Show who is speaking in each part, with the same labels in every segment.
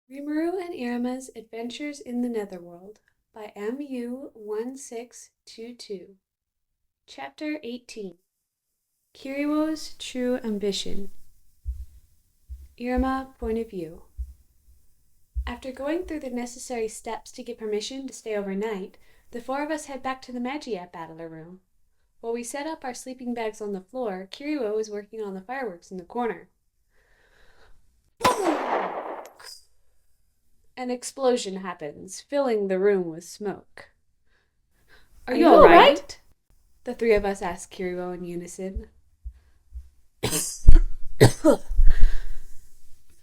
Speaker 1: Rimuru and Iruma's Adventures in the Netherworld by MU1622. Chapter 18. Kiriwo's True Ambition. Iruma Point of View. After going through the necessary steps to get permission to stay overnight, the four of us head back to the Magiat battler room. While we set up our sleeping bags on the floor, Kiriwo is working on the fireworks in the corner. An explosion happens, filling the room with smoke. Are you all right? The three of us ask Kiriwo in unison. For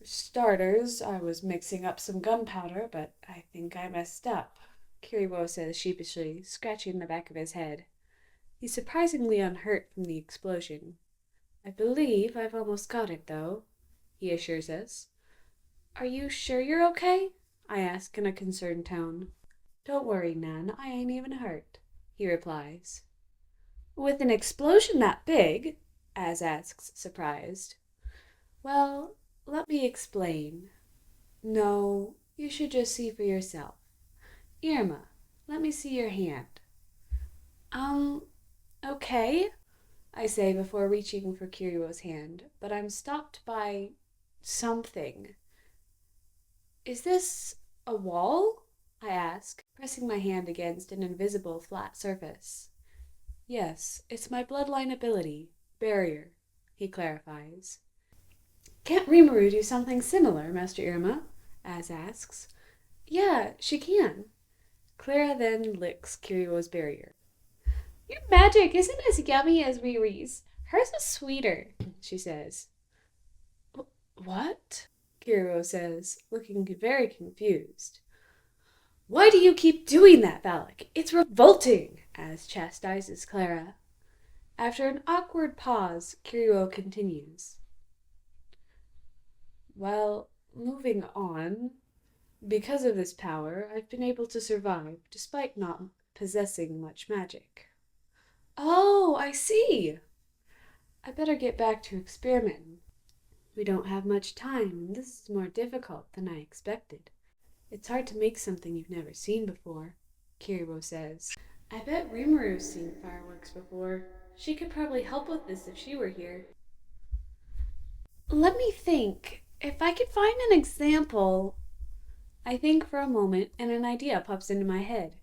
Speaker 1: starters, I was mixing up some gunpowder, but I think I messed up, Kiriwo says sheepishly, scratching the back of his head. He's surprisingly unhurt from the explosion. I believe I've almost got it, though, he assures us. Are you sure you're okay? I ask in a concerned tone. Don't worry, Nan, I ain't even hurt, he replies. With an explosion that big? Az asks, surprised. Well, let me explain. No, you should just see for yourself. Irma, let me see your hand. Okay, I say before reaching for Kiriwo's hand, but I'm stopped by something. Is this a wall? I ask, pressing my hand against an invisible flat surface. Yes, it's my bloodline ability, barrier, he clarifies. Can't Rimuru do something similar, Master Iruma? Az asks. Yeah, she can. Clara then licks Kiriwo's barrier. Your magic isn't as yummy as Riri's. Hers is sweeter, she says. What? Kiriwo says, looking very confused. Why do you keep doing that, Valak? It's revolting, Az chastises Clara. After an awkward pause, Kiriwo continues. Well, moving on. Because of this power, I've been able to survive, despite not possessing much magic. Oh, I see. I better get back to experimenting. We don't have much time, and this is more difficult than I expected. It's hard to make something you've never seen before, Kiriwo says. I bet Rimuru's seen fireworks before. She could probably help with this if she were here. Let me think. If I could find an example... I think for a moment, and an idea pops into my head.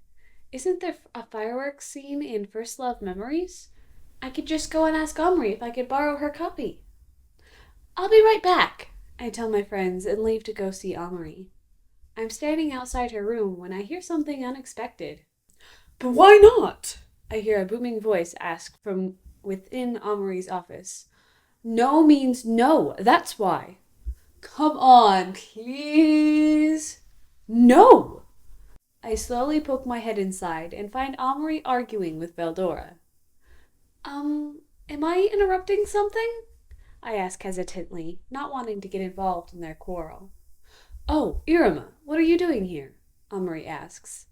Speaker 1: Isn't there a fireworks scene in First Love Memories? I could just go and ask Omri if I could borrow her copy. I'll be right back, I tell my friends and leave to go see Omri. I'm standing outside her room when I hear something unexpected. But why not? I hear a booming voice ask from within Omri's office. No means no, that's why. Come on, please. No! I slowly poke my head inside and find Omri arguing with Veldora. Am I interrupting something? I ask hesitantly, not wanting to get involved in their quarrel. Oh, Iruma, what are you doing here? Omri asks.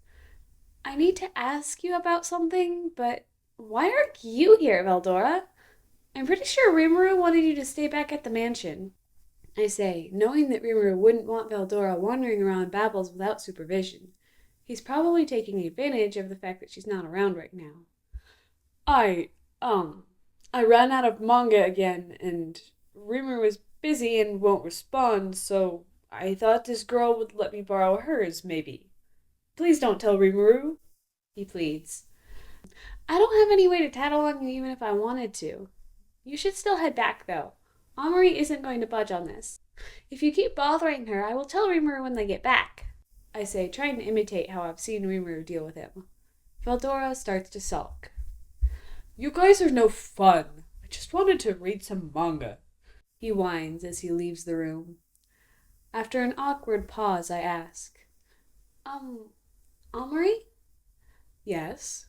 Speaker 1: I need to ask you about something, but why aren't you here, Veldora? I'm pretty sure Rimuru wanted you to stay back at the mansion, I say, knowing that Rimuru wouldn't want Veldora wandering around Babbles without supervision. He's probably taking advantage of the fact that she's not around right now. I ran out of manga again, and Rimuru was busy and won't respond, so I thought this girl would let me borrow hers, maybe. Please don't tell Rimuru, he pleads. I don't have any way to tattle on you even if I wanted to. You should still head back, though. Omri isn't going to budge on this. If you keep bothering her, I will tell Rimuru when they get back, I say, trying to imitate how I've seen Rimuru deal with him. Veldora starts to sulk. You guys are no fun. I just wanted to read some manga, he whines as he leaves the room. After an awkward pause, I ask, Omri? Yes?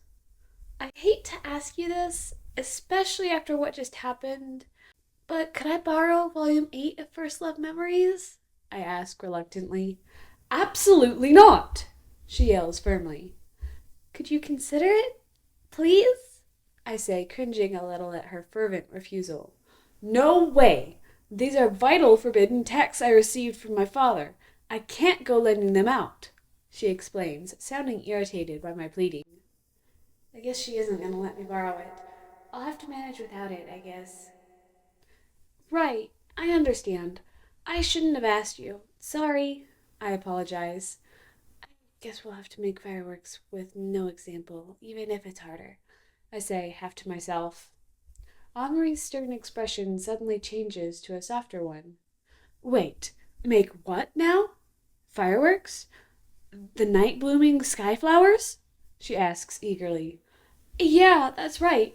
Speaker 1: I hate to ask you this, especially after what just happened, but could I borrow Volume 8 of First Love Memories? I ask reluctantly. Absolutely not, she yells firmly. Could you consider it, please? I say, cringing a little at her fervent refusal. No way! These are vital forbidden texts I received from my father. I can't go letting them out, she explains, sounding irritated by my pleading. I guess she isn't going to let me borrow it. I'll have to manage without it, I guess. Right, I understand. I shouldn't have asked you. Sorry. I apologize. I guess we'll have to make fireworks with no example, even if it's harder. I say, half to myself. Henri's stern expression suddenly changes to a softer one. Wait, make what now? Fireworks? The night blooming sky flowers? She asks eagerly. Yeah, that's right.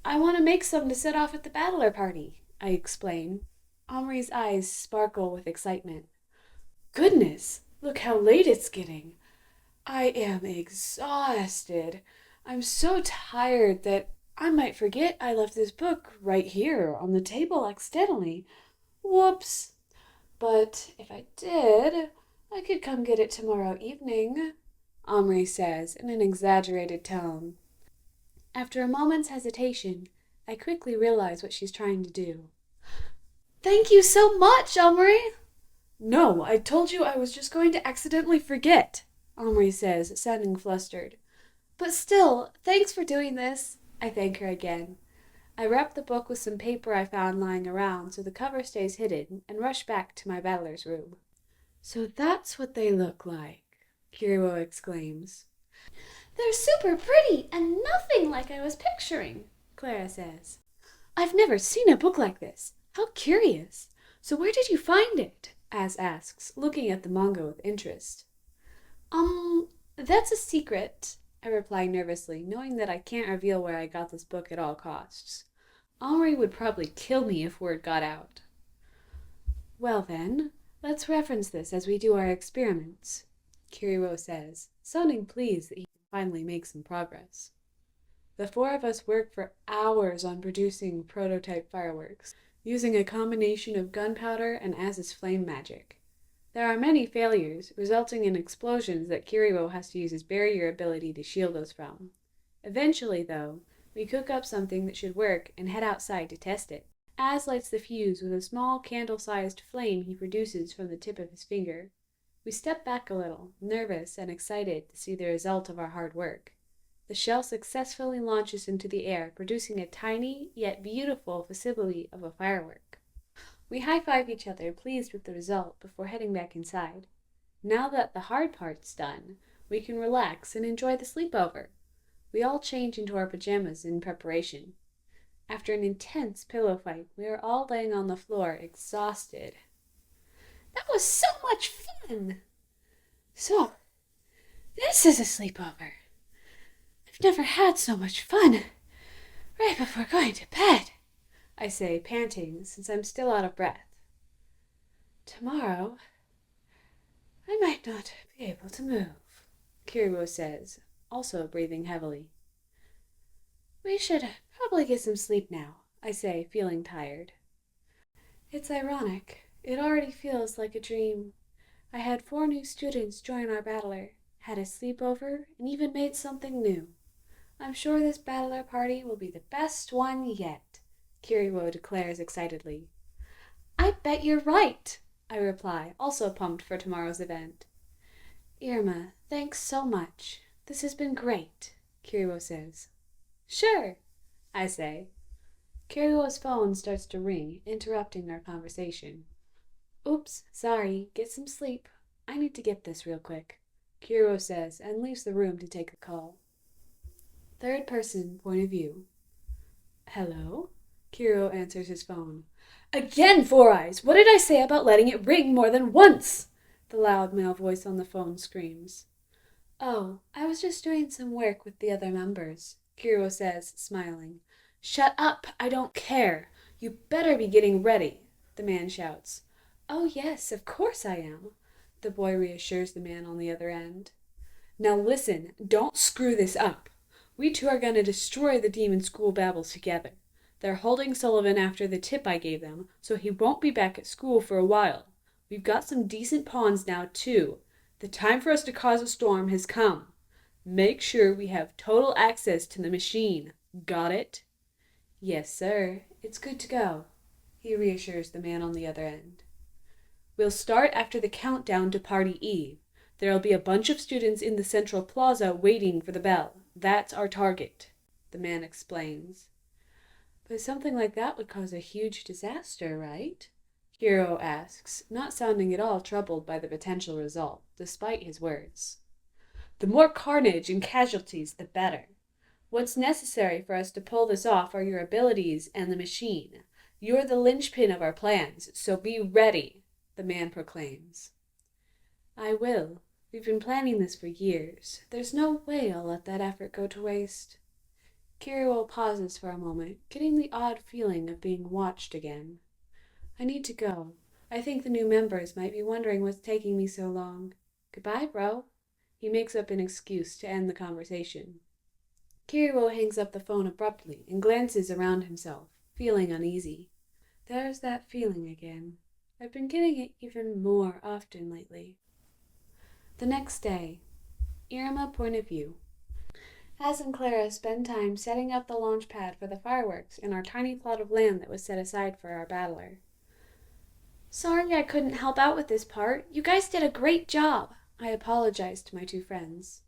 Speaker 1: I want to make some to set off at the battler party, I explain. Henri's eyes sparkle with excitement. Goodness, look how late it's getting. I am exhausted. I'm so tired that I might forget I left this book right here on the table accidentally. Whoops. But if I did, I could come get it tomorrow evening, Omri says in an exaggerated tone. After a moment's hesitation, I quickly realize what she's trying to do. Thank you so much, Omri! No, I told you I was just going to accidentally forget, Omri says, sounding flustered. But still, thanks for doing this. I thank her again. I wrap the book with some paper I found lying around so the cover stays hidden and rush back to my battler's room. So that's what they look like, Kiryu exclaims. They're super pretty and nothing like I was picturing, Clara says. I've never seen a book like this. How curious. So where did you find it? Az asks, looking at the manga with interest. That's a secret, I reply nervously, knowing that I can't reveal where I got this book at all costs. Henri would probably kill me if word got out. Well then, let's reference this as we do our experiments, Kiryu says, sounding pleased that he can finally make some progress. The four of us work for hours on producing prototype fireworks, using a combination of gunpowder and Az's flame magic. There are many failures, resulting in explosions that Kiryu has to use his barrier ability to shield us from. Eventually, though, we cook up something that should work and head outside to test it. Az lights the fuse with a small candle-sized flame he produces from the tip of his finger. We step back a little, nervous and excited to see the result of our hard work. The shell successfully launches into the air, producing a tiny yet beautiful facsimile of a firework. We high-five each other, pleased with the result, before heading back inside. Now that the hard part's done, we can relax and enjoy the sleepover. We all change into our pajamas in preparation. After an intense pillow fight, we are all laying on the floor, exhausted. That was so much fun! So, this is a sleepover. I've never had so much fun. Right before going to bed, I say, panting, since I'm still out of breath. Tomorrow, I might not be able to move, Kiryu says, also breathing heavily. We should probably get some sleep now, I say, feeling tired. It's ironic. It already feels like a dream. I had 4 new students join our battler, had a sleepover, and even made something new. I'm sure this battler party will be the best one yet, Kiryu declares excitedly. I bet you're right, I reply, also pumped for tomorrow's event. Iruma, thanks so much. This has been great, Kiryu says. Sure, I say. Kiryu's phone starts to ring, interrupting our conversation. Oops, sorry, get some sleep. I need to get this real quick, Kiryu says, and leaves the room to take the call. Third person point of view. Hello? Kiryu answers his phone. Again, Four Eyes! What did I say about letting it ring more than once? The loud male voice on the phone screams. Oh, I was just doing some work with the other members, Kiryu says, smiling. Shut up! I don't care! You better be getting ready, the man shouts. Oh yes, of course I am, the boy reassures the man on the other end. Now listen, don't screw this up. We two are going to destroy the demon school babbles together. They're holding Sullivan after the tip I gave them, so he won't be back at school for a while. We've got some decent pawns now, too. The time for us to cause a storm has come. Make sure we have total access to the machine. Got it? Yes, sir. It's good to go, he reassures the man on the other end. We'll start after the countdown to Party Eve. There'll be a bunch of students in the central plaza waiting for the bell. That's our target, the man explains. But something like that would cause a huge disaster, right? Hiro asks, not sounding at all troubled by the potential result, despite his words. The more carnage and casualties, the better. What's necessary for us to pull this off are your abilities and the machine. You're the linchpin of our plans, so be ready, the man proclaims. I will. We've been planning this for years. There's no way I'll let that effort go to waste. Kiryu pauses for a moment, getting the odd feeling of being watched again. I need to go. I think the new members might be wondering what's taking me so long. Goodbye, bro. He makes up an excuse to end the conversation. Kiryu hangs up the phone abruptly and glances around himself, feeling uneasy. There's that feeling again. I've been getting it even more often lately. The next day, Iruma point of view. Az and Clara spend time setting up the launch pad for the fireworks in our tiny plot of land that was set aside for our battler. Sorry I couldn't help out with this part. You guys did a great job. I apologized to my two friends.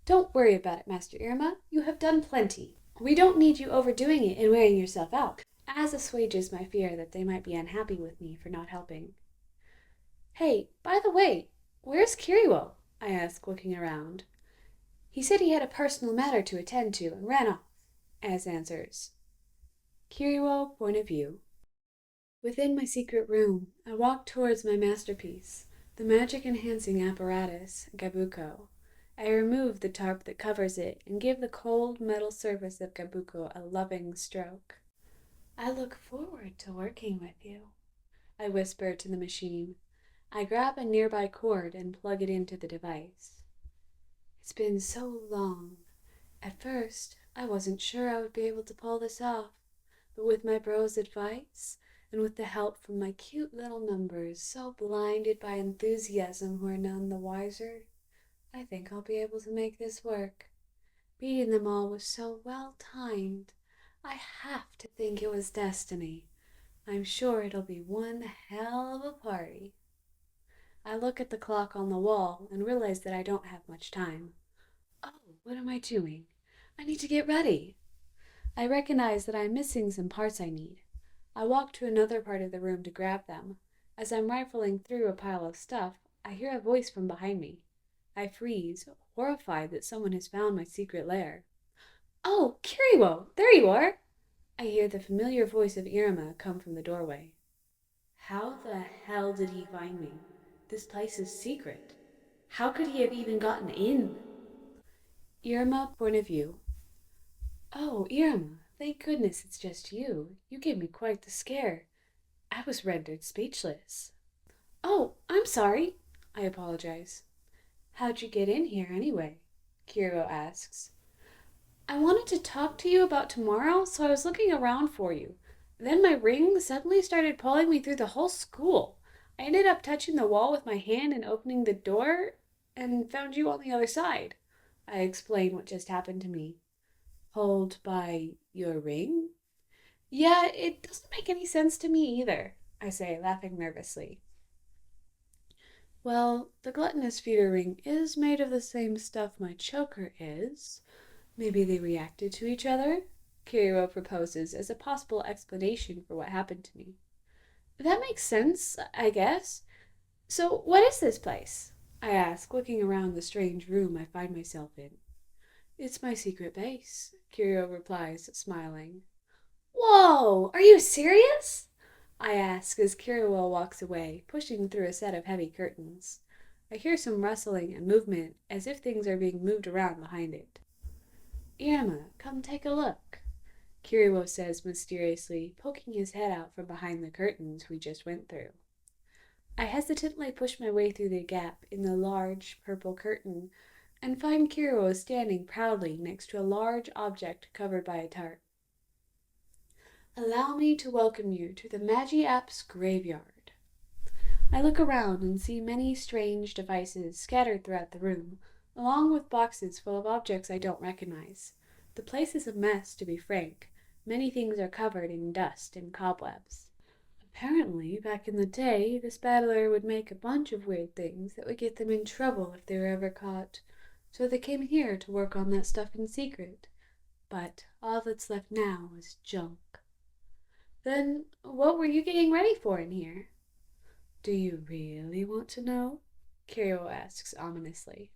Speaker 1: Don't worry about it, Master Iruma. You have done plenty. We don't need you overdoing it and wearing yourself out. Az assuages my fear that they might be unhappy with me for not helping. Hey, by the way, where's Kiryu? I asked, looking around. He said he had a personal matter to attend to and ran off, Az answers. Kiryu point of view. Within my secret room, I walk towards my masterpiece, the magic-enhancing apparatus, Gabuko. I remove the tarp that covers it and give the cold metal surface of Gabuko a loving stroke. I look forward to working with you, I whisper to the machine. I grab a nearby cord and plug it into the device. It's been so long. At first, I wasn't sure I would be able to pull this off, but with my bro's advice, and with the help from my cute little numbers, so blinded by enthusiasm who are none the wiser, I think I'll be able to make this work. Beating them all was so well timed. I have to think it was destiny. I'm sure it'll be one hell of a party. I look at the clock on the wall and realize that I don't have much time. Oh, what am I doing? I need to get ready. I recognize that I'm missing some parts I need. I walk to another part of the room to grab them. As I'm rifling through a pile of stuff, I hear a voice from behind me. I freeze, horrified that someone has found my secret lair. Oh, Kiryu, there you are! I hear the familiar voice of Iruma come from the doorway. How the hell did he find me? This place is secret. How could he have even gotten in? Iruma point of view. Oh, Iruma, thank goodness it's just you. You gave me quite the scare. I was rendered speechless. Oh, I'm sorry. I apologize. How'd you get in here anyway? Kiryu asks. I wanted to talk to you about tomorrow, so I was looking around for you. Then my ring suddenly started pulling me through the whole school. I ended up touching the wall with my hand and opening the door, and found you on the other side. I explained what just happened to me. Pulled by your ring? Yeah, it doesn't make any sense to me either, I say, laughing nervously. Well, the gluttonous feeder ring is made of the same stuff my choker is. Maybe they reacted to each other? Kiryu proposes as a possible explanation for what happened to me. That makes sense, I guess. So, what is this place? I ask, looking around the strange room I find myself in. It's my secret base, Kiryu replies, smiling. Whoa! Are you serious? I ask as Kiryu walks away, pushing through a set of heavy curtains. I hear some rustling and movement, as if things are being moved around behind it. Iruma, come take a look, Kiryu says mysteriously, poking his head out from behind the curtains we just went through. I hesitantly push my way through the gap in the large purple curtain and find Kiryu standing proudly next to a large object covered by a tarp. Allow me to welcome you to the Magi-App's graveyard. I look around and see many strange devices scattered throughout the room, along with boxes full of objects I don't recognize. The place is a mess, to be frank. Many things are covered in dust and cobwebs. A Apparently, back in the day, this battler would make a bunch of weird things that would get them in trouble if they were ever caught. So they came here to work on that stuff in secret. But all that's left now is junk. Then what were you getting ready for in here? Do you really want to know? Kirill asks ominously.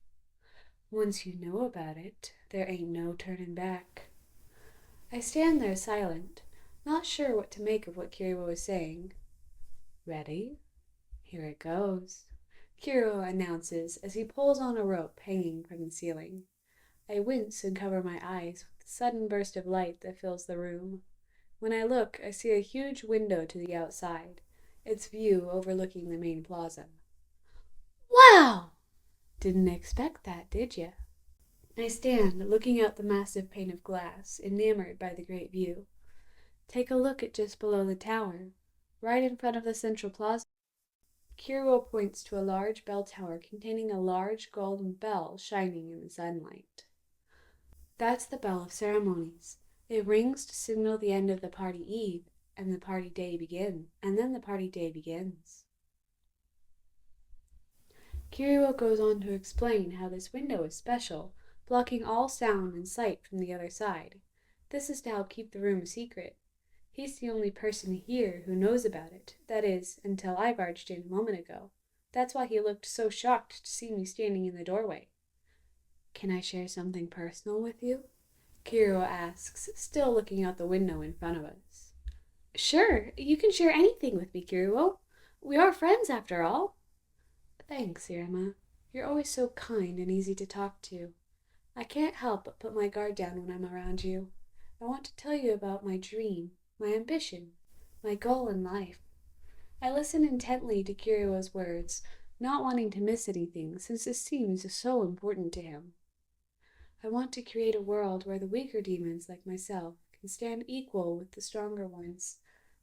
Speaker 1: Once you know about it, there ain't no turning back. I stand there silent, not sure what to make of what Kirill is saying. Ready? Here it goes, Kirill announces as he pulls on a rope hanging from the ceiling. I wince and cover my eyes with the sudden burst of light that fills the room. When I look, I see a huge window to the outside, its view overlooking the main plaza. Wow! Didn't expect that, did you? I stand, looking out the massive pane of glass, enamored by the great view. Take a look at just below the tower, right in front of the central plaza. Kirill points to a large bell tower containing a large golden bell shining in the sunlight. That's the bell of ceremonies. It rings to signal the end of the party eve, and then the party day begins. Kirill goes on to explain how this window is special, blocking all sound and sight from the other side. This is to help keep the room a secret. He's the only person here who knows about it, that is, until I barged in a moment ago. That's why he looked so shocked to see me standing in the doorway. Can I share something personal with you? Kirill asks, still looking out the window in front of us. Sure, you can share anything with me, Kirill. We are friends, after all. Thanks, Iruma. You're always so kind and easy to talk to. I can't help but put my guard down when I'm around you. I want to tell you about my dream, my ambition, my goal in life. I listen intently to Kirill's words, not wanting to miss anything since this seems so important to him. I want to create a world where the weaker demons like myself can stand equal with the stronger ones.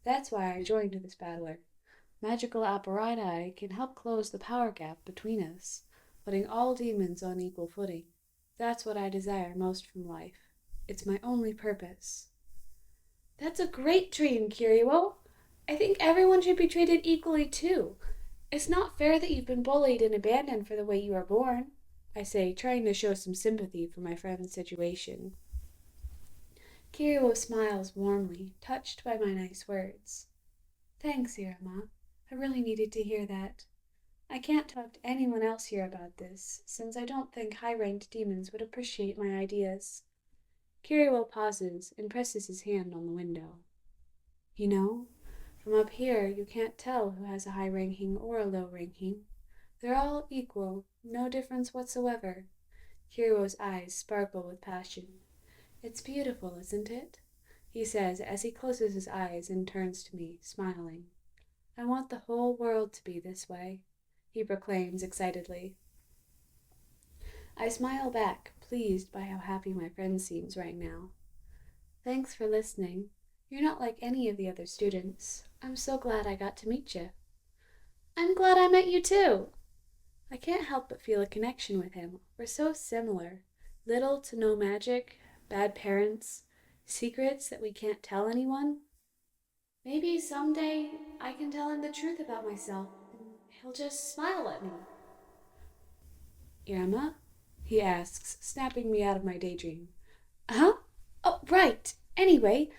Speaker 1: That's why I joined this battler. Magical apparatus can help close the power gap between us, putting all demons on equal footing. That's what I desire most from life. It's my only purpose. That's a great dream, Kirill. I think everyone should be treated equally too. It's not fair that you've been bullied and abandoned for the way you were born, I say, trying to show some sympathy for my friend's situation. Kirill smiles warmly, touched by my nice words. Thanks, Iruma. I really needed to hear that. I can't talk to anyone else here about this, since I don't think high-ranked demons would appreciate my ideas. Kirill pauses and presses his hand on the window. You know, from up here you can't tell who has a high ranking or a low ranking. They're all equal, no difference whatsoever. Kirill's eyes sparkle with passion. It's beautiful, isn't it? He says as he closes his eyes and turns to me, smiling. I want the whole world to be this way, he proclaims excitedly. I smile back, pleased by how happy my friend seems right now. Thanks for listening. You're not like any of the other students. I'm so glad I got to meet you. I'm glad I met you too. I can't help but feel a connection with him. We're so similar. Little to no magic, bad parents, secrets that we can't tell anyone. Maybe someday I can tell him the truth about myself and he'll just smile at me. Iruma? He asks, snapping me out of my daydream. Huh? Oh, right. Anyway,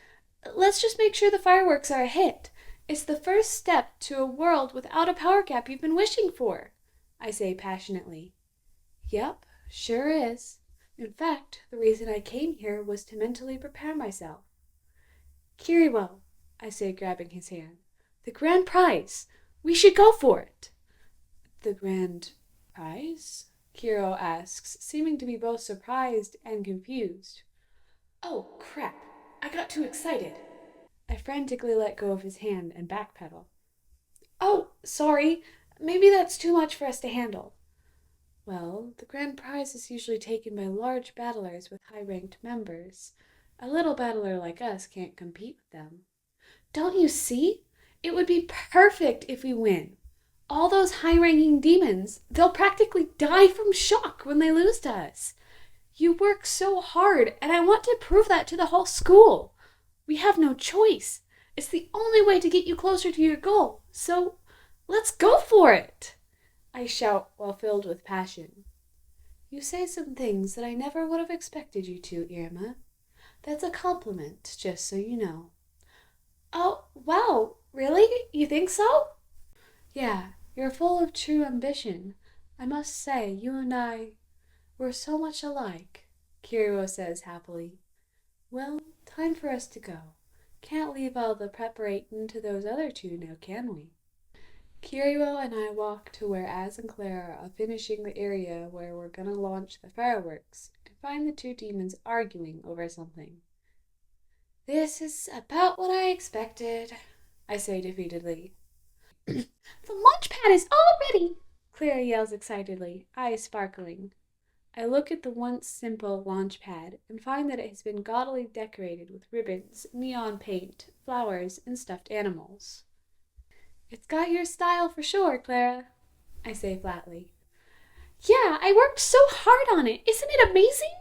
Speaker 1: let's just make sure the fireworks are a hit. It's the first step to a world without a power gap you've been wishing for, I say passionately. Yep, sure is. In fact, the reason I came here was to mentally prepare myself. Kirill, I say, grabbing his hand. The grand prize! We should go for it! The grand prize? Kirill asks, seeming to be both surprised and confused. Oh, crap! I got too excited. I frantically let go of his hand and backpedal. Oh, sorry. Maybe that's too much for us to handle. Well, the grand prize is usually taken by large battlers with high-ranked members. A little battler like us can't compete with them. Don't you see? It would be perfect if we win. All those high-ranking demons, they'll practically die from shock when they lose to us. You work so hard, and I want to prove that to the whole school. We have no choice. It's the only way to get you closer to your goal. So, let's go for it! I shout while filled with passion. You say some things that I never would have expected you to, Iruma. That's a compliment, just so you know. Oh, wow, really? You think so? Yeah, you're full of true ambition. I must say, you and I, we're so much alike, Kiryu says happily. Well, time for us to go. Can't leave all the preparating to those other two now, can we? Kiryu and I walk to where Az and Clara are finishing the area where we're gonna launch the fireworks and find the two demons arguing over something. This is about what I expected, I say defeatedly. The launch pad is all ready, Clara yells excitedly, eyes sparkling. I look at the once simple launch pad and find that it has been gaudily decorated with ribbons, neon paint, flowers, and stuffed animals. It's got your style for sure, Clara, I say flatly. Yeah, I worked so hard on it. Isn't it amazing?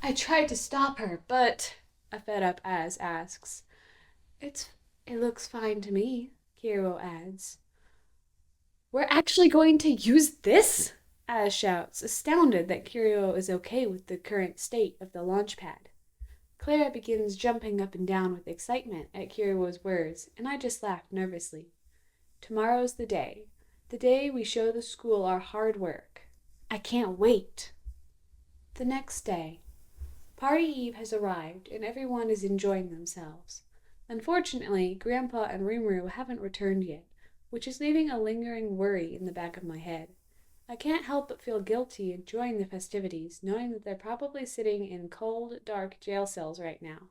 Speaker 1: I tried to stop her, but, a fed-up Az asks. It looks fine to me, Kiryu adds. We're actually going to use this? Az shouts, astounded that Kiryu is okay with the current state of the launch pad. Clara begins jumping up and down with excitement at Kiryu's words, and I just laugh nervously. Tomorrow's the day we show the school our hard work. I can't wait. The next day. Party Eve has arrived, and everyone is enjoying themselves. Unfortunately, Grandpa and Rimuru haven't returned yet, which is leaving a lingering worry in the back of my head. I can't help but feel guilty enjoying the festivities, knowing that they're probably sitting in cold, dark jail cells right now.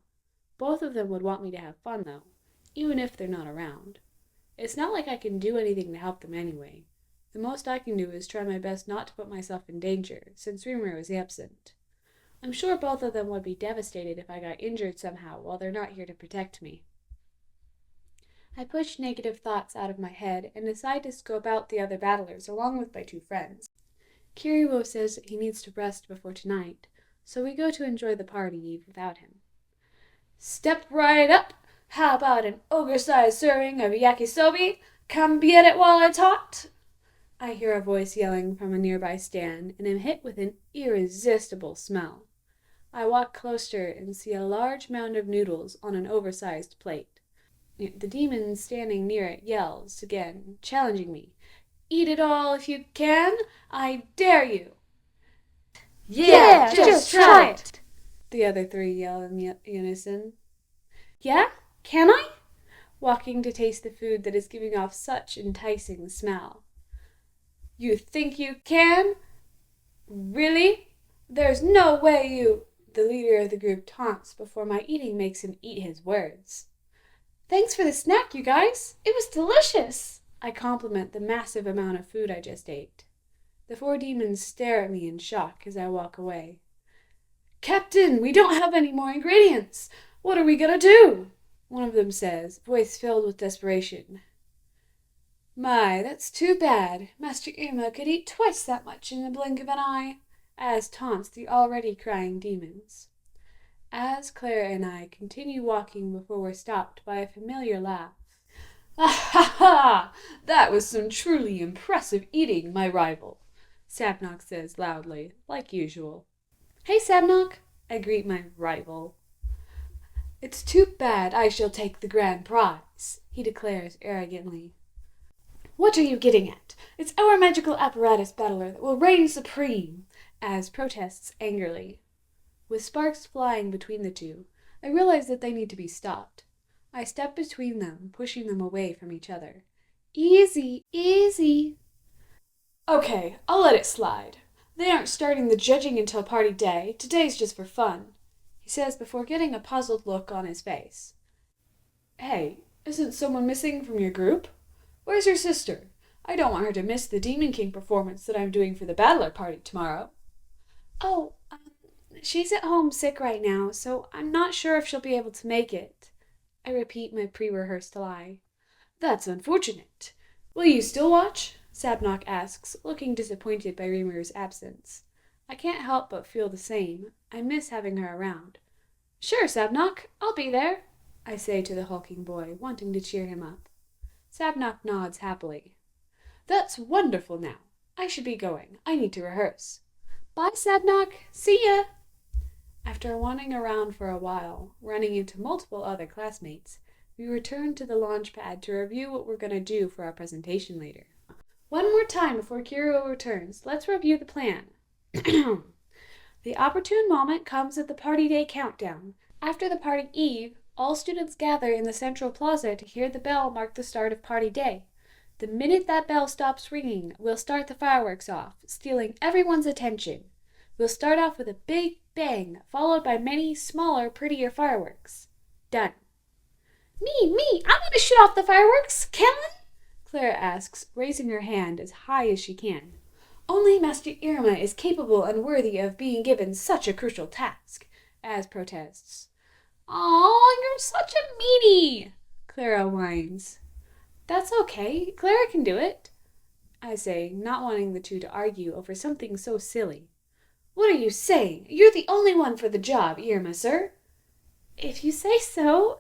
Speaker 1: Both of them would want me to have fun, though, even if they're not around. It's not like I can do anything to help them anyway. The most I can do is try my best not to put myself in danger, since Rimuru is absent. I'm sure both of them would be devastated if I got injured somehow while they're not here to protect me. I push negative thoughts out of my head and decide to scope out the other battlers along with my two friends. Kiryu says he needs to rest before tonight, so we go to enjoy the party eve without him. Step right up! How about an ogre-sized serving of yakisobe? Come get it while it's hot! I hear a voice yelling from a nearby stand and am hit with an irresistible smell. I walk closer and see a large mound of noodles on an oversized plate. The demon standing near it yells again, challenging me. Eat it all if you can! I dare you!
Speaker 2: Yeah, just try it!
Speaker 1: The other three yell in unison. Yeah? Can I? Walking to taste the food that is giving off such enticing smell. You think you can? Really? There's no way you... The leader of the group taunts before my eating makes him eat his words. Thanks for the snack, you guys. It was delicious. I compliment the massive amount of food I just ate. The four demons stare at me in shock as I walk away. Captain, we don't have any more ingredients. What are we gonna do? One of them says, voice filled with desperation. My, that's too bad. Master Iruma could eat twice that much in the blink of an eye, Az taunts the already crying demons. Az, Clara, and I continue walking before we're stopped by a familiar laugh. Ah ha ha! That was some truly impressive eating, my rival, Sabnock says loudly, like usual. Hey, Sabnock, I greet my rival. It's too bad I shall take the grand prize, he declares arrogantly. What are you getting at? It's our magical apparatus battler that will reign supreme, Az protests angrily. With sparks flying between the two, I realize that they need to be stopped. I step between them, pushing them away from each other. Easy, easy. Okay, I'll let it slide. They aren't starting the judging until party day. Today's just for fun, he says before getting a puzzled look on his face. Hey, isn't someone missing from your group? Where's your sister? I don't want her to miss the Demon King performance that I'm doing for the Battler party tomorrow. Oh, she's at home sick right now, so I'm not sure if she'll be able to make it. I repeat my pre-rehearsed lie. That's unfortunate. Will you still watch? Sabnock asks, looking disappointed by Rimuru's absence. I can't help but feel the same. I miss having her around. Sure, Sabnock, I'll be there. I say to the hulking boy, wanting to cheer him up. Sabnock nods happily. That's wonderful now. I should be going. I need to rehearse. Bye, Sabnock. See ya! After wandering around for a while, running into multiple other classmates, we return to the launch pad to review what we're going to do for our presentation later. One more time before Kiryu returns, let's review the plan. The opportune moment comes at the party day countdown. After the party eve, all students gather in the central plaza to hear the bell mark the start of party day. The minute that bell stops ringing, we'll start the fireworks off, stealing everyone's attention. We'll start off with a big bang, followed by many smaller, prettier fireworks. Done. Me, I want to shoot off the fireworks. Can I? Clara asks, raising her hand as high as she can. Only Master Iruma is capable and worthy of being given such a crucial task, Az protests. Aw, you're such a meanie, Clara whines. That's okay, Clara can do it, I say, not wanting the two to argue over something so silly. What are you saying? You're the only one for the job, Iruma, sir. If you say so.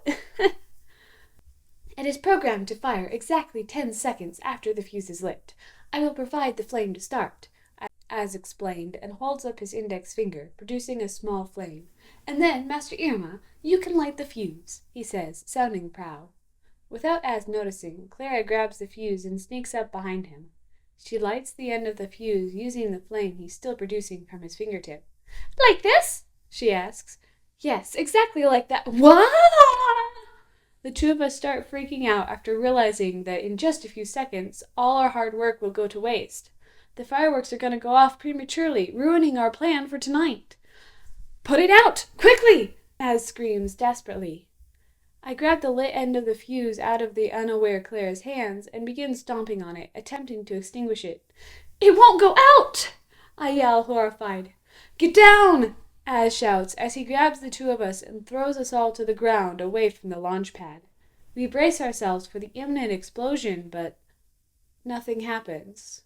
Speaker 1: It is programmed to fire exactly 10 seconds after the fuse is lit. I will provide the flame to start, Az explained, and holds up his index finger, producing a small flame. And then, Master Iruma, you can light the fuse, he says, sounding proud. Without Az noticing, Clara grabs the fuse and sneaks up behind him. She lights the end of the fuse using the flame he's still producing from his fingertip. Like this? She asks. Yes, exactly like that. What? The two of us start freaking out after realizing that in just a few seconds, all our hard work will go to waste. The fireworks are going to go off prematurely, ruining our plan for tonight. Put it out! Quickly! Az screams desperately. I grab the lit end of the fuse out of the unaware Clara's hands and begin stomping on it, attempting to extinguish it. It won't go out! I yell, horrified. Get down! Az shouts as he grabs the two of us and throws us all to the ground away from the launch pad. We brace ourselves for the imminent explosion, but nothing happens.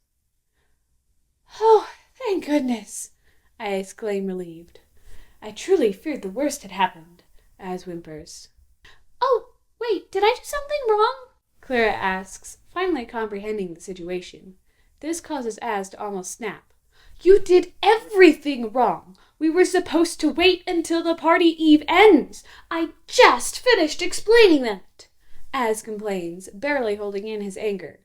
Speaker 1: Oh, thank goodness! I exclaim, relieved. I truly feared the worst had happened, Az whimpers. Oh, wait, did I do something wrong? Clara asks, finally comprehending the situation. This causes Az to almost snap. You did everything wrong! We were supposed to wait until the party eve ends! I just finished explaining that! Az complains, barely holding in his anger.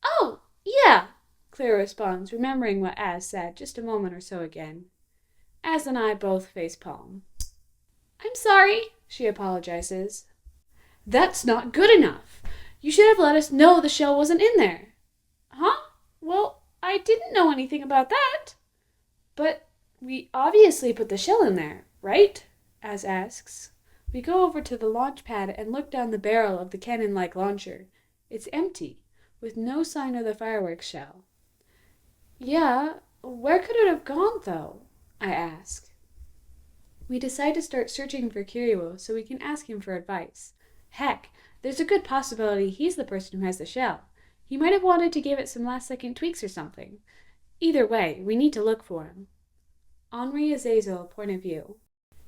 Speaker 1: Oh, yeah, Clara responds, remembering what Az said just a moment or so again. Az and I both facepalm. I'm sorry, she apologizes. That's not good enough. You should have let us know the shell wasn't in there. Huh? Well, I didn't know anything about that. But we obviously put the shell in there, right? Az asks. We go over to the launch pad and look down the barrel of the cannon-like launcher. It's empty, with no sign of the fireworks shell. Yeah, where could it have gone, though? I ask. We decide to start searching for Kiryu so we can ask him for advice. Heck, there's a good possibility he's the person who has the shell. He might have wanted to give it some last-second tweaks or something. Either way, we need to look for him. Henri Azazel, point of view.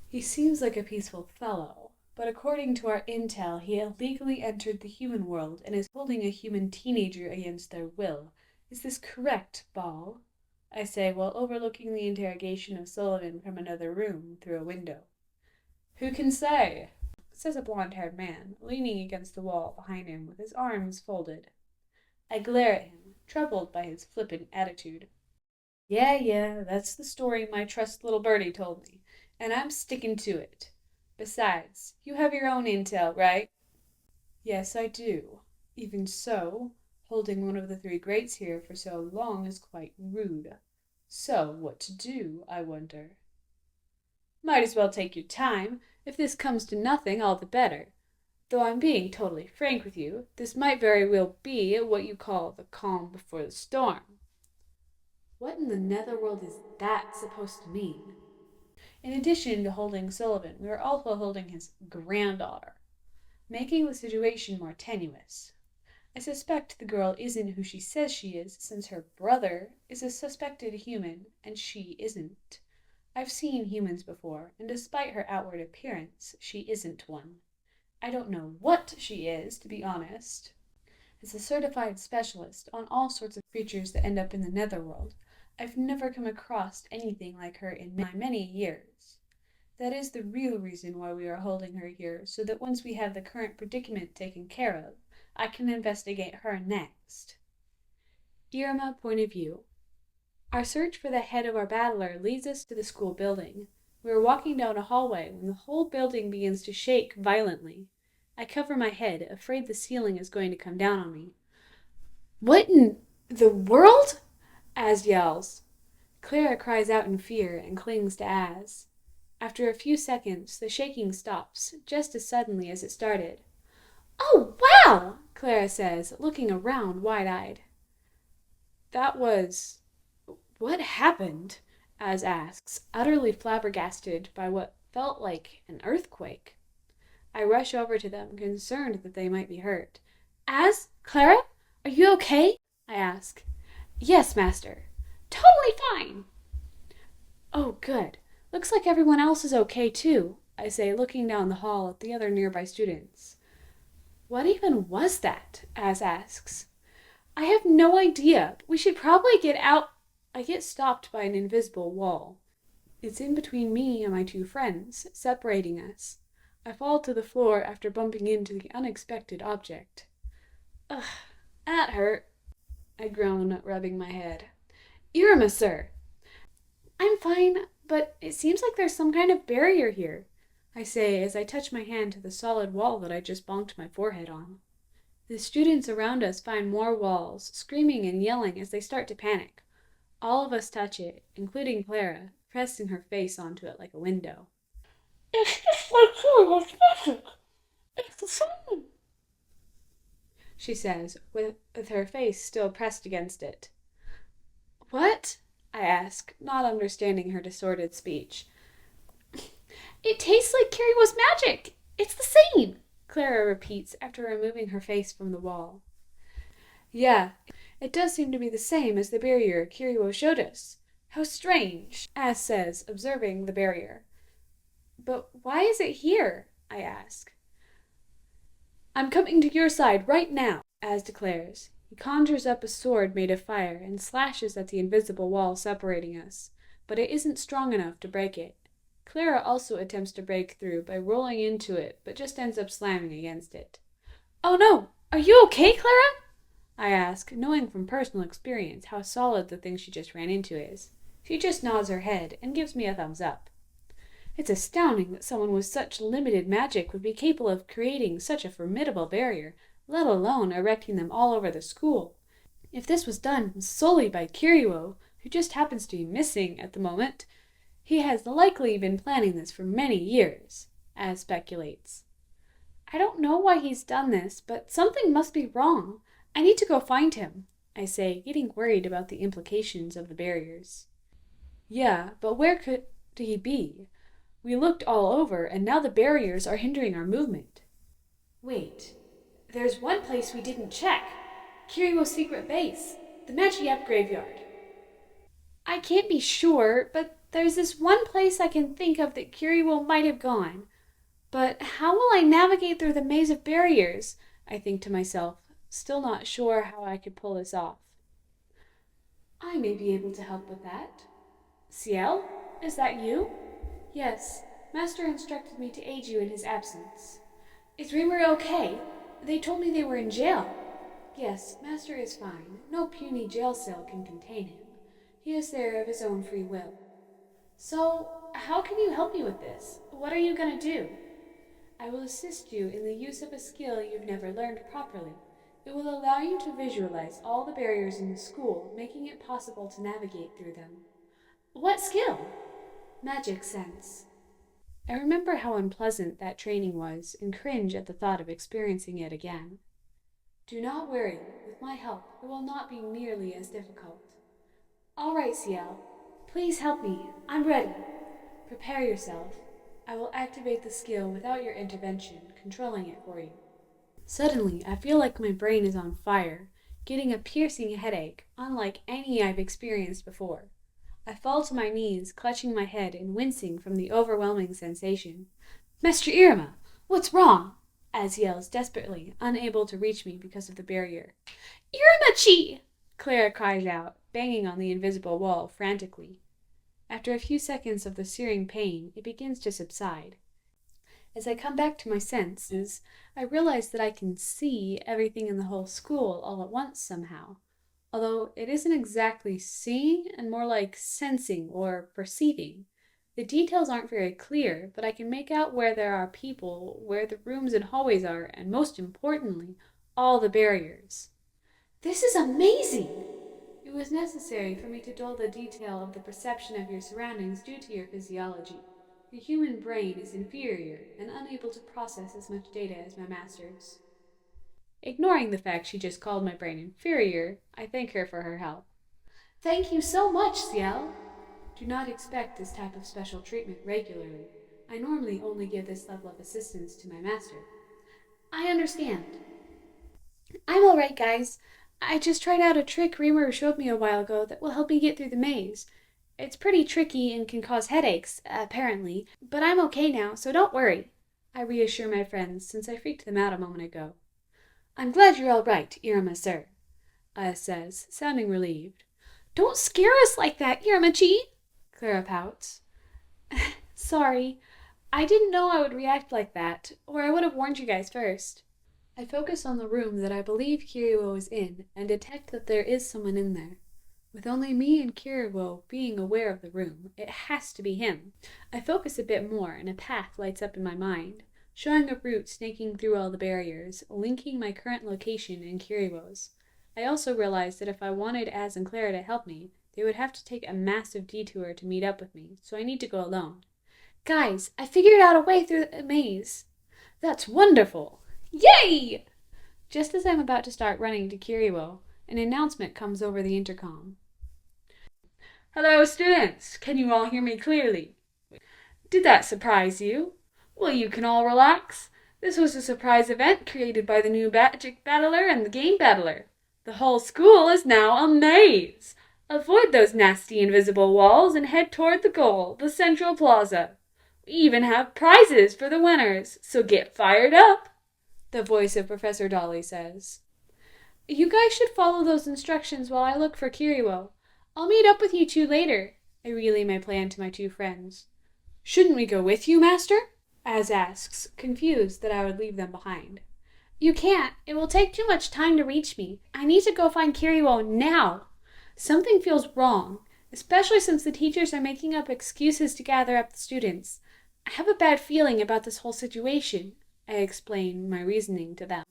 Speaker 1: He seems like a peaceful fellow, but according to our intel, he illegally entered the human world and is holding a human teenager against their will. Is this correct, Ball? I say while overlooking the interrogation of Sullivan from another room through a window. Who can say? Says a blonde-haired man, leaning against the wall behind him with his arms folded. I glare at him, troubled by his flippant attitude. Yeah, that's the story my trusted little birdie told me, and I'm sticking to it. Besides, you have your own intel, right? Yes, I do. Even so, holding one of the three greats here for so long is quite rude. So, what to do, I wonder? Might as well take your time. If this comes to nothing, all the better. Though I'm being totally frank with you, this might very well be what you call the calm before the storm. What in the Netherworld is that supposed to mean? In addition to holding Sullivan, we are also holding his granddaughter, making the situation more tenuous. I suspect the girl isn't who she says she is, since her brother is a suspected human, and she isn't. I've seen humans before, and despite her outward appearance, she isn't one. I don't know what she is, to be honest. As a certified specialist on all sorts of creatures that end up in the Netherworld, I've never come across anything like her in my many years. That is the real reason why we are holding her here, so that once we have the current predicament taken care of, I can investigate her next. Iruma point of view. Our search for the head of our battler leads us to the school building. We are walking down a hallway when the whole building begins to shake violently. I cover my head, afraid the ceiling is going to come down on me. What in the world? Az yells. Clara cries out in fear and clings to Az. After a few seconds, the shaking stops, just as suddenly as it started. Oh, wow! Clara says, looking around wide-eyed. That was... What happened? Az asks, utterly flabbergasted by what felt like an earthquake. I rush over to them, concerned that they might be hurt. Az? Clara? Are you okay? I ask. Yes, Master. Totally fine. Oh, good. Looks like everyone else is okay, too, I say, looking down the hall at the other nearby students. What even was that? Az asks. I have no idea. We should probably get out. I get stopped by an invisible wall. It's in between me and my two friends, separating us. I fall to the floor after bumping into the unexpected object. Ugh, that hurt, I groan, rubbing my head. Iruma, sir! I'm fine, but it seems like there's some kind of barrier here, I say as I touch my hand to the solid wall that I just bonked my forehead on. The students around us find more walls, screaming and yelling as they start to panic. All of us touch it, including Clara, pressing her face onto it like a window. It's just like Kirio's magic. It's the same, she says, with her face still pressed against it. What? I ask, not understanding her distorted speech. It tastes like Kirio's magic. It's the same, Clara repeats after removing her face from the wall. Yeah, it does seem to be the same as the barrier Kirio showed us. How strange, Az says, observing the barrier. But why is it here? I ask. I'm coming to your side right now, Az declares. He conjures up a sword made of fire and slashes at the invisible wall separating us, but it isn't strong enough to break it. Clara also attempts to break through by rolling into it, but just ends up slamming against it. Oh no! Are you okay, Clara? I ask, knowing from personal experience how solid the thing she just ran into is. She just nods her head and gives me a thumbs up. It's astounding that someone with such limited magic would be capable of creating such a formidable barrier, let alone erecting them all over the school. If this was done solely by Kirio, who just happens to be missing at the moment, he has likely been planning this for many years, Az speculates. I don't know why he's done this, but something must be wrong. I need to go find him, I say, getting worried about the implications of the barriers. Yeah, but where could he be? We looked all over, and now the barriers are hindering our movement. Wait, there's one place we didn't check. Kirio's secret base, the Magiep graveyard. I can't be sure, but there's this one place I can think of that Kirio might have gone. But how will I navigate through the maze of barriers? I think to myself, still not sure how I could pull this off. I may be able to help with that. Ciel, is that you? Yes, Master instructed me to aid you in his absence. Is Rimuru okay? They told me they were in jail. Yes, Master is fine. No puny jail cell can contain him. He is there of his own free will. So, how can you help me with this? What are you going to do? I will assist you in the use of a skill you've never learned properly. It will allow you to visualize all the barriers in the school, making it possible to navigate through them. What skill? Magic sense. I remember how unpleasant that training was and cringe at the thought of experiencing it again. Do not worry. With my help, it will not be nearly as difficult. All right, Ciel. Please help me. I'm ready. Prepare yourself. I will activate the skill without your intervention, controlling it for you. Suddenly, I feel like my brain is on fire, getting a piercing headache, unlike any I've experienced before. I fall to my knees, clutching my head and wincing from the overwhelming sensation. Master Iruma, what's wrong? Az yells desperately, unable to reach me because of the barrier. Iruma-chi! Clara cries out, banging on the invisible wall frantically. After a few seconds of the searing pain, it begins to subside. As I come back to my senses, I realize that I can see everything in the whole school all at once somehow, although it isn't exactly seeing and more like sensing or perceiving. The details aren't very clear, but I can make out where there are people, where the rooms and hallways are, and most importantly, all the barriers. This is amazing! It was necessary for me to dull the detail of the perception of your surroundings due to your physiology. Your human brain is inferior and unable to process as much data as my master's. Ignoring the fact she just called my brain inferior, I thank her for her help. Thank you so much, Ciel. Do not expect this type of special treatment regularly. I normally only give this level of assistance to my master. I understand. I'm all right, guys. I just tried out a trick Rimuru showed me a while ago that will help me get through the maze. It's pretty tricky and can cause headaches, apparently, but I'm okay now, so don't worry. I reassure my friends since I freaked them out a moment ago. I'm glad you're all right, Iruma, sir, says, sounding relieved. Don't scare us like that, Iruma-chi, Clara pouts. Sorry, I didn't know I would react like that, or I would have warned you guys first. I focus on the room that I believe Kiryu is in and detect that there is someone in there. With only me and Kiryu being aware of the room, it has to be him. I focus a bit more and a path lights up in my mind, showing a route snaking through all the barriers, linking my current location and Kiryu's. I also realized that if I wanted Az and Clara to help me, they would have to take a massive detour to meet up with me, so I need to go alone. Guys, I figured out a way through the maze. That's wonderful! Yay! Just as I'm about to start running to Kiryu, an announcement comes over the intercom. Hello, students! Can you all hear me clearly? Did that surprise you? Well, you can all relax. This was a surprise event created by the new Magic Battler and the Game Battler. The whole school is now a maze. Avoid those nasty invisible walls and head toward the goal, the Central Plaza. We even have prizes for the winners, so get fired up, the voice of Professor Dolly says. You guys should follow those instructions while I look for Kiryu. I'll meet up with you two later, I relay my plan to my two friends. Shouldn't we go with you, Master? Az asks, confused that I would leave them behind. You can't. It will take too much time to reach me. I need to go find Kiryu now. Something feels wrong, especially since the teachers are making up excuses to gather up the students. I have a bad feeling about this whole situation, I explain my reasoning to them.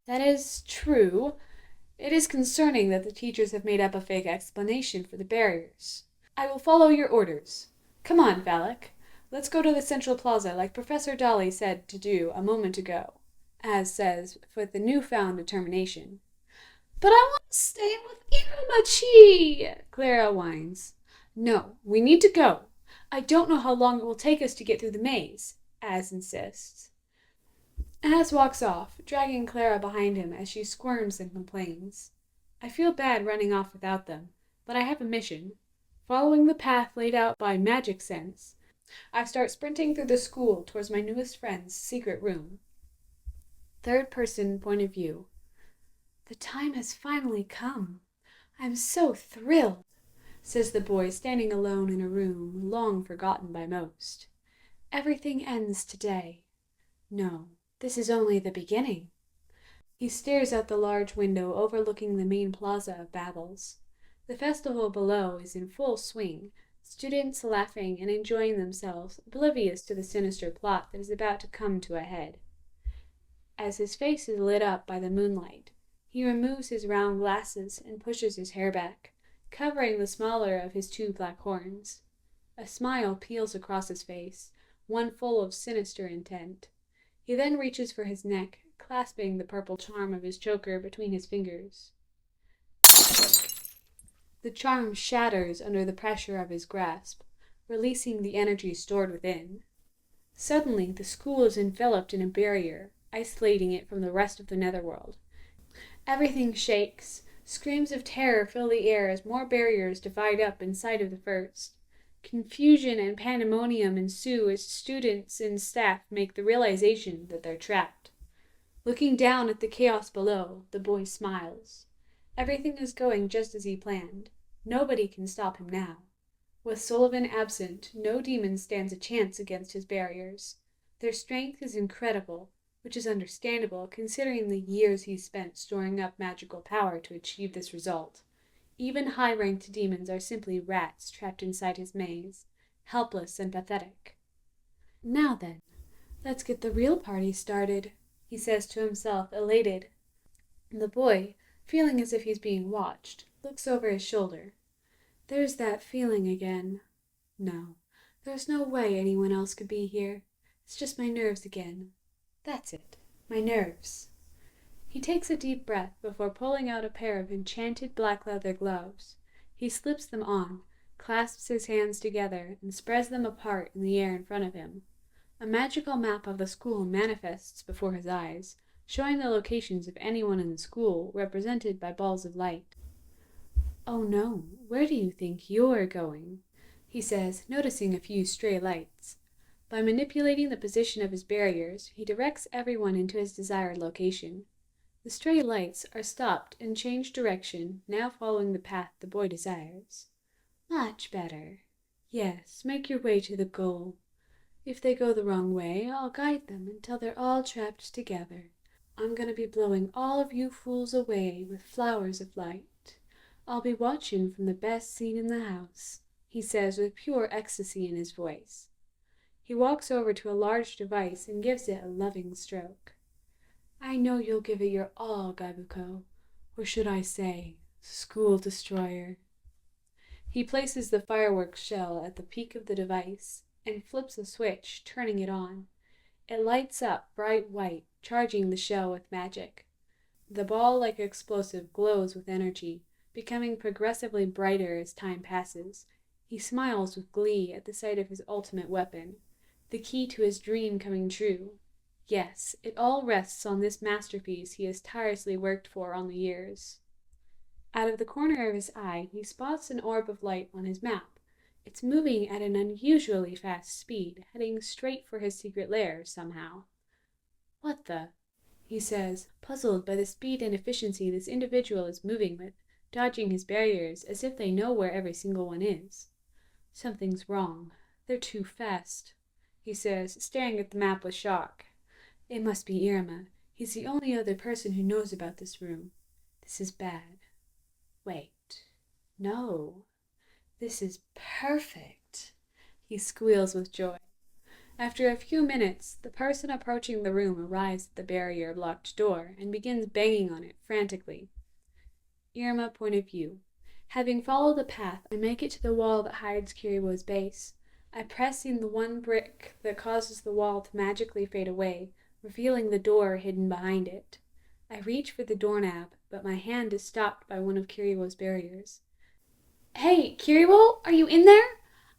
Speaker 1: That is true. It is concerning that the teachers have made up a fake explanation for the barriers. I will follow your orders. Come on, Valak. Let's go to the Central Plaza like Professor Dolly said to do a moment ago, Az says with a newfound determination. But I want to stay with Iruma-chi, Clara whines. No, we need to go. I don't know how long it will take us to get through the maze, Az insists. Az walks off, dragging Clara behind him as she squirms and complains. I feel bad running off without them, but I have a mission. Following the path laid out by Magic Sense, I start sprinting through the school towards my newest friend's secret room. Third person point of view. The time has finally come. I'm so thrilled, says the boy standing alone in a room long forgotten by most. Everything ends today. No, this is only the beginning. He stares out the large window overlooking the main plaza of Babels. The festival below is in full swing, students laughing and enjoying themselves, oblivious to the sinister plot that is about to come to a head. As his face is lit up by the moonlight, he removes his round glasses and pushes his hair back, covering the smaller of his two black horns. A smile peels across his face, one full of sinister intent. He then reaches for his neck, clasping the purple charm of his choker between his fingers. The charm shatters under the pressure of his grasp, releasing the energy stored within. Suddenly, the school is enveloped in a barrier, isolating it from the rest of the Netherworld. Everything shakes. Screams of terror fill the air as more barriers divide up inside of the first. Confusion and pandemonium ensue as students and staff make the realization that they're trapped. Looking down at the chaos below, the boy smiles. Everything is going just as he planned. Nobody can stop him now. With Sullivan absent, no demon stands a chance against his barriers. Their strength is incredible, which is understandable considering the years he spent storing up magical power to achieve this result. Even high-ranked demons are simply rats trapped inside his maze, helpless and pathetic. Now then, let's get the real party started, he says to himself, elated. The boy, feeling as if he's being watched, looks over his shoulder. There's that feeling again. No, there's no way anyone else could be here. It's just my nerves again. That's it, my nerves. He takes a deep breath before pulling out a pair of enchanted black leather gloves. He slips them on, clasps his hands together, and spreads them apart in the air in front of him. A magical map of the school manifests before his eyes, showing the locations of anyone in the school represented by balls of light. Oh no, where do you think you're going? He says, noticing a few stray lights. By manipulating the position of his barriers, he directs everyone into his desired location. The stray lights are stopped and change direction, now following the path the boy desires. Much better. Yes, make your way to the goal. If they go the wrong way, I'll guide them until they're all trapped together. I'm going to be blowing all of you fools away with flowers of light. I'll be watching from the best seat in the house, he says with pure ecstasy in his voice. He walks over to a large device and gives it a loving stroke. I know you'll give it your all, Gabuko, or should I say, school destroyer. He places the fireworks shell at the peak of the device and flips a switch, turning it on. It lights up bright white, charging the shell with magic. The ball-like explosive glows with energy, becoming progressively brighter as time passes. He smiles with glee at the sight of his ultimate weapon, the key to his dream coming true. Yes, it all rests on this masterpiece he has tirelessly worked for all the years. Out of the corner of his eye, he spots an orb of light on his map. It's moving at an unusually fast speed, heading straight for his secret lair, somehow. What the? He says, puzzled by the speed and efficiency this individual is moving with, dodging his barriers as if they know where every single one is. Something's wrong. They're too fast, he says, staring at the map with shock. It must be Iruma. He's the only other person who knows about this room. This is bad. Wait. No. This is perfect. He squeals with joy. After a few minutes, the person approaching the room arrives at the barrier-locked door and begins banging on it frantically. Iruma point of view. Having followed the path, I make it to the wall that hides Kiribo's base. I press in the one brick that causes the wall to magically fade away, revealing the door hidden behind it. I reach for the doorknob, but my hand is stopped by one of Kiribo's barriers. Hey, Kiribo, are you in there?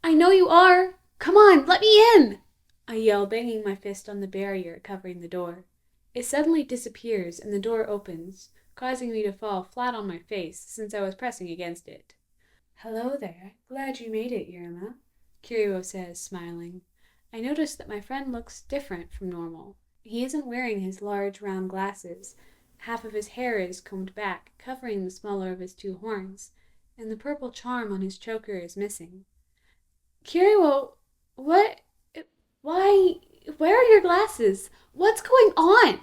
Speaker 1: I know you are. Come on, let me in! I yell, banging my fist on the barrier covering the door. It suddenly disappears and the door opens, causing me to fall flat on my face since I was pressing against it. Hello there. Glad you made it, Iruma, Kiribo says, smiling. I notice that my friend looks different from normal. He isn't wearing his large round glasses. Half of his hair is combed back, covering the smaller of his two horns, and the purple charm on his choker is missing. Kiribo, what? Why? Where are your glasses? What's going on?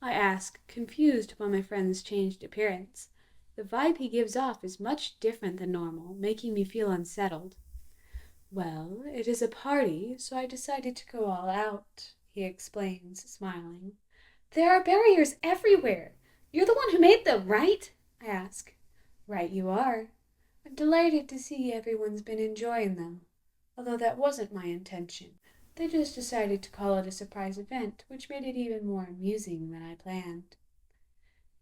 Speaker 1: I ask, confused by my friend's changed appearance. The vibe he gives off is much different than normal, making me feel unsettled. Well, it is a party, so I decided to go all out, he explains, smiling. There are barriers everywhere. You're the one who made them, right? I ask. Right you are. I'm delighted to see everyone's been enjoying them, although that wasn't my intention. They just decided to call it a surprise event, which made it even more amusing than I planned.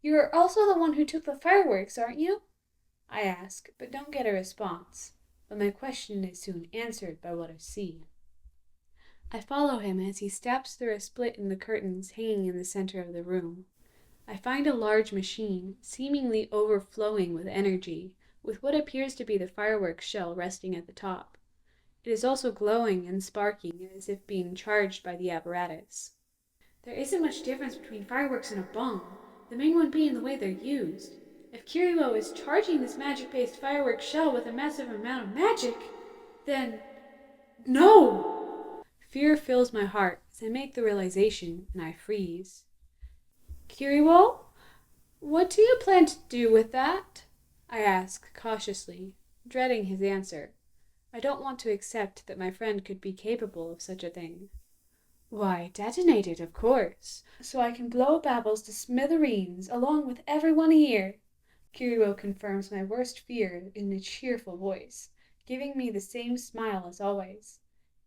Speaker 1: You're also the one who took the fireworks, aren't you? I ask, but don't get a response. But my question is soon answered by what I see. I follow him as he steps through a split in the curtains hanging in the center of the room. I find a large machine, seemingly overflowing with energy, with what appears to be the fireworks shell resting at the top. It is also glowing and sparking as if being charged by the apparatus. There isn't much difference between fireworks and a bomb, the main one being the way they're used. If Kiryu is charging this magic-based fireworks shell with a massive amount of magic, then... No! Fear fills my heart as I make the realization, and I freeze. Kiryu, what do you plan to do with that? I ask cautiously, dreading his answer. I don't want to accept that my friend could be capable of such a thing. Why, detonate it, of course, so I can blow Babbles to smithereens along with everyone here. Kiryu confirms my worst fear in a cheerful voice, giving me the same smile as always.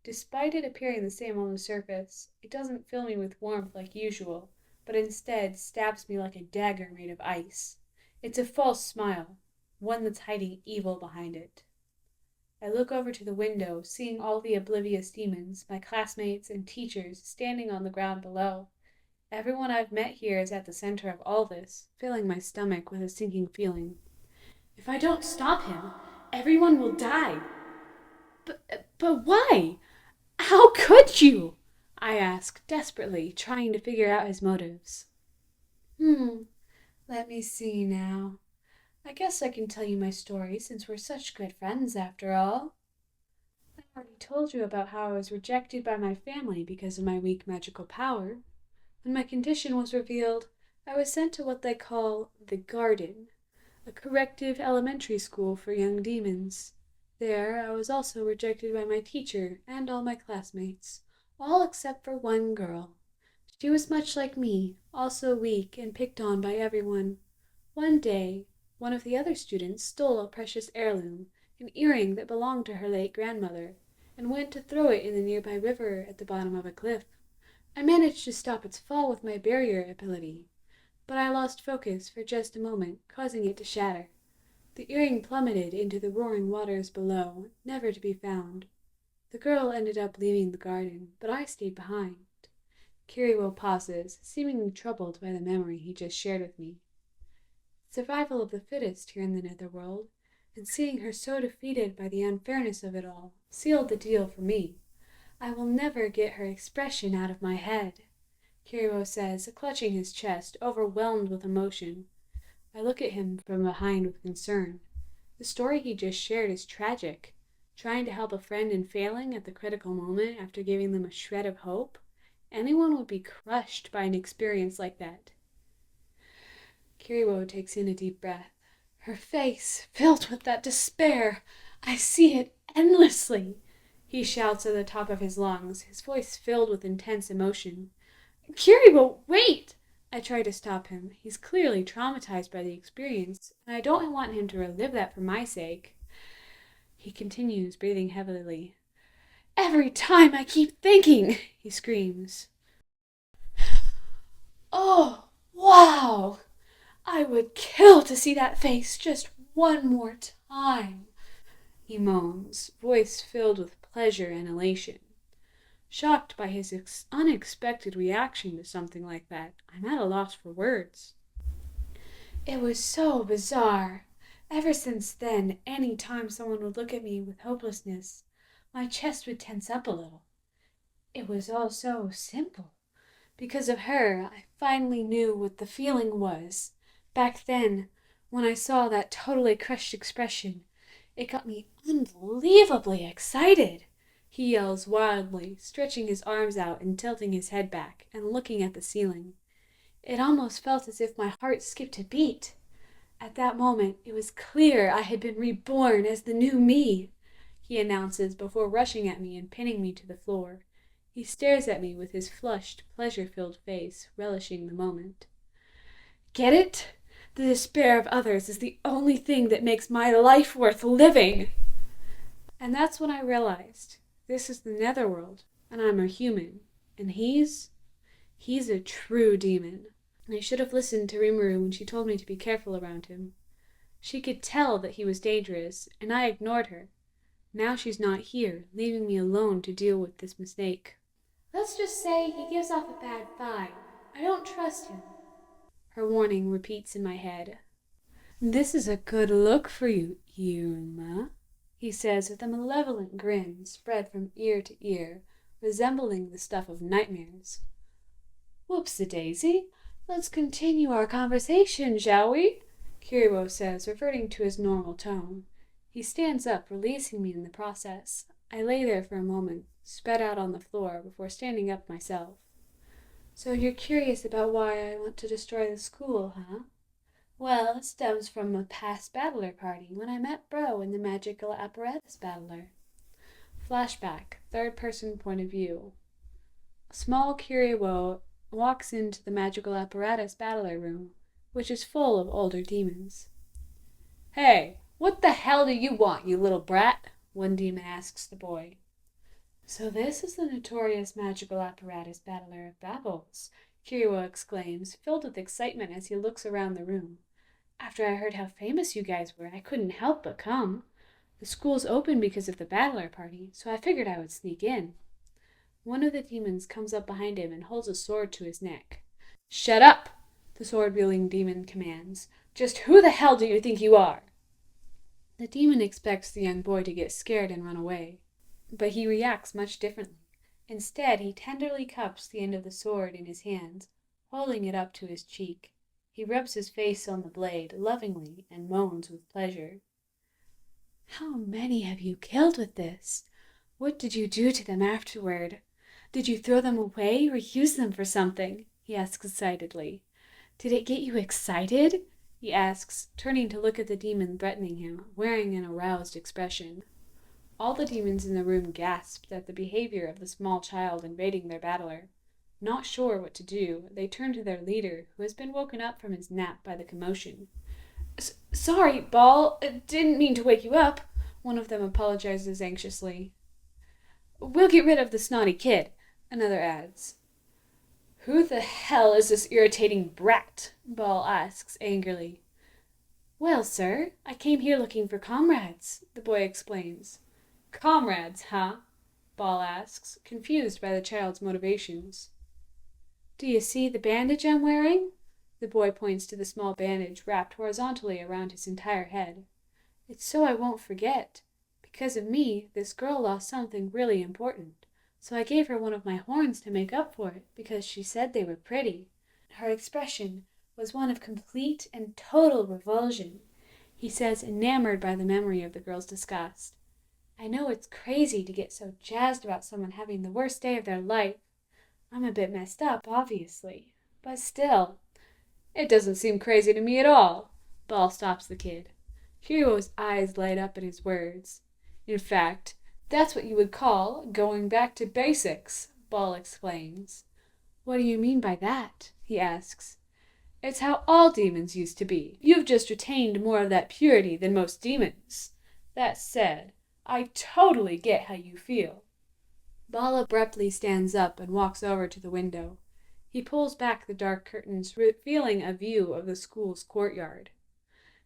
Speaker 1: Despite it appearing the same on the surface, it doesn't fill me with warmth like usual, but instead stabs me like a dagger made of ice. It's a false smile, one that's hiding evil behind it. I look over to the window, seeing all the oblivious demons, my classmates and teachers, standing on the ground below. Everyone I've met here is at the center of all this, filling my stomach with a sinking feeling. If I don't stop him, everyone will die. But why? How could you? I ask, desperately, trying to figure out his motives. Let me see now. I guess I can tell you my story since we're such good friends after all. I already told you about how I was rejected by my family because of my weak magical power. When my condition was revealed, I was sent to what they call the Garden, a corrective elementary school for young demons. There I was also rejected by my teacher and all my classmates, all except for one girl. She was much like me, also weak and picked on by everyone. One day, one of the other students stole a precious heirloom, an earring that belonged to her late grandmother, and went to throw it in the nearby river at the bottom of a cliff. I managed to stop its fall with my barrier ability, but I lost focus for just a moment, causing it to shatter. The earring plummeted into the roaring waters below, never to be found. The girl ended up leaving the garden, but I stayed behind. Kiryu pauses, seemingly troubled by the memory he just shared with me. Survival of the fittest here in the Netherworld, and seeing her so defeated by the unfairness of it all, sealed the deal for me. I will never get her expression out of my head, Kiryu says, clutching his chest, overwhelmed with emotion. I look at him from behind with concern. The story he just shared is tragic. Trying to help a friend and failing at the critical moment after giving them a shred of hope? Anyone would be crushed by an experience like that. Kiryu takes in a deep breath. Her face, filled with that despair. I see it endlessly. He shouts at the top of his lungs, his voice filled with intense emotion. Kiryu, wait! I try to stop him. He's clearly traumatized by the experience, and I don't want him to relive that for my sake. He continues, breathing heavily. Every time I keep thinking, he screams. Oh, wow! I would kill to see that face just one more time, he moans, voice filled with pleasure and elation. Shocked by his unexpected reaction to something like that, I'm at a loss for words. It was so bizarre. Ever since then, any time someone would look at me with hopelessness, my chest would tense up a little. It was all so simple. Because of her, I finally knew what the feeling was. Back then, when I saw that totally crushed expression, it got me unbelievably excited. He yells wildly, stretching his arms out and tilting his head back and looking at the ceiling. It almost felt as if my heart skipped a beat. At that moment, it was clear I had been reborn as the new me, he announces before rushing at me and pinning me to the floor. He stares at me with his flushed, pleasure-filled face, relishing the moment. Get it? The despair of others is the only thing that makes my life worth living. And that's when I realized this is the Netherworld, and I'm a human, and he's a true demon. And I should have listened to Rimuru when she told me to be careful around him. She could tell that he was dangerous, and I ignored her. Now she's not here, leaving me alone to deal with this mistake. Let's just say he gives off a bad vibe. I don't trust him. Her warning repeats in my head. This is a good look for you, Iruma, he says with a malevolent grin spread from ear to ear, resembling the stuff of nightmares. Whoops-a-daisy, let's continue our conversation, shall we? Kiryu says, reverting to his normal tone. He stands up, releasing me in the process. I lay there for a moment, spread out on the floor, before standing up myself. So you're curious about why I want to destroy the school, huh? Well, it stems from a past battler party when I met Bro in the magical apparatus battler. Flashback, third-person point of view. A small Kiryu walks into the magical apparatus battler room, which is full of older demons. Hey, what the hell do you want, you little brat? One demon asks the boy. So this is the notorious magical apparatus battler of Babels, Kiryu exclaims, filled with excitement as he looks around the room. After I heard how famous you guys were, I couldn't help but come. The school's open because of the battler party, so I figured I would sneak in. One of the demons comes up behind him and holds a sword to his neck. Shut up, the sword-wielding demon commands. Just who the hell do you think you are? The demon expects the young boy to get scared and run away, but he reacts much differently. Instead, he tenderly cups the end of the sword in his hands, holding it up to his cheek. He rubs his face on the blade lovingly and moans with pleasure. How many have you killed with this? What did you do to them afterward? Did you throw them away or use them for something? He asks excitedly. Did it get you excited? He asks, turning to look at the demon threatening him, wearing an aroused expression. All the demons in the room gasped at the behavior of the small child invading their battler. Not sure what to do, they turn to their leader, who has been woken up from his nap by the commotion. Sorry, Ball, didn't mean to wake you up, one of them apologizes anxiously. We'll get rid of the snotty kid, another adds. Who the hell is this irritating brat? Ball asks angrily. Well, sir, I came here looking for comrades, the boy explains. Comrades, huh? Ball asks, confused by the child's motivations. Do you see the bandage I'm wearing? The boy points to the small bandage wrapped horizontally around his entire head. It's so I won't forget. Because of me, this girl lost something really important. So I gave her one of my horns to make up for it, because she said they were pretty. Her expression was one of complete and total revulsion. He says, enamored by the memory of the girl's disgust. I know it's crazy to get so jazzed about someone having the worst day of their life. I'm a bit messed up, obviously. But still. It doesn't seem crazy to me at all. Ball stops the kid. Kiryu's eyes light up at his words. In fact, that's what you would call going back to basics, Ball explains. What do you mean by that? He asks. It's how all demons used to be. You've just retained more of that purity than most demons. That said, I totally get how you feel. Ball abruptly stands up and walks over to the window. He pulls back the dark curtains, revealing a view of the school's courtyard.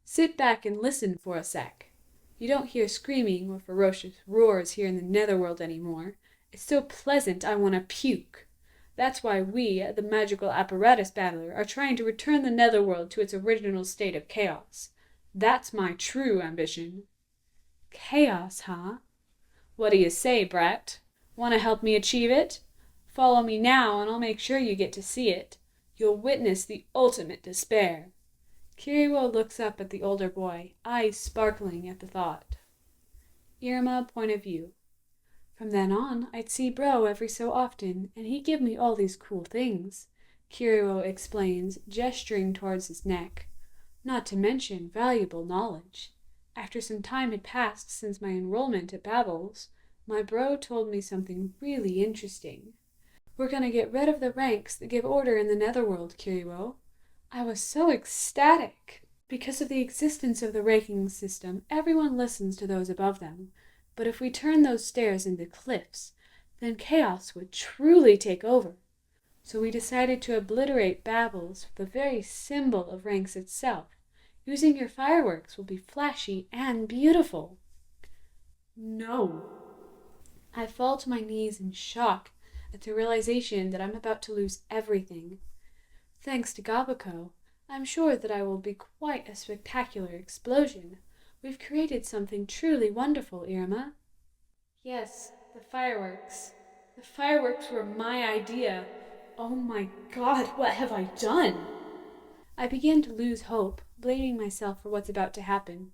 Speaker 1: Sit back and listen for a sec. You don't hear screaming or ferocious roars here in the Netherworld anymore. It's so pleasant I want to puke. That's why we, the magical apparatus battler, are trying to return the Netherworld to its original state of chaos. That's my true ambition. Chaos, huh? What do you say, brat? Want to help me achieve it? Follow me now and I'll make sure you get to see it. You'll witness the ultimate despair. Kiryu looks up at the older boy, eyes sparkling at the thought. Iruma point of view. From then on, I'd see Bro every so often, and he'd give me all these cool things, Kiryu explains, gesturing towards his neck. Not to mention valuable knowledge. After some time had passed since my enrollment at Babel's, my bro told me something really interesting. We're going to get rid of the ranks that give order in the Netherworld, Kiryu. I was so ecstatic. Because of the existence of the ranking system, everyone listens to those above them. But if we turn those stairs into cliffs, then chaos would truly take over. So we decided to obliterate Babel's, the very symbol of ranks itself. Using your fireworks will be flashy and beautiful. No. I fall to my knees in shock at the realization that I'm about to lose everything. Thanks to Gabako, I'm sure that I will be quite a spectacular explosion, We've created something truly wonderful, Iruma. Yes, the fireworks. The fireworks were my idea. Oh my God, what have I done? I began to lose hope, blaming myself for what's about to happen.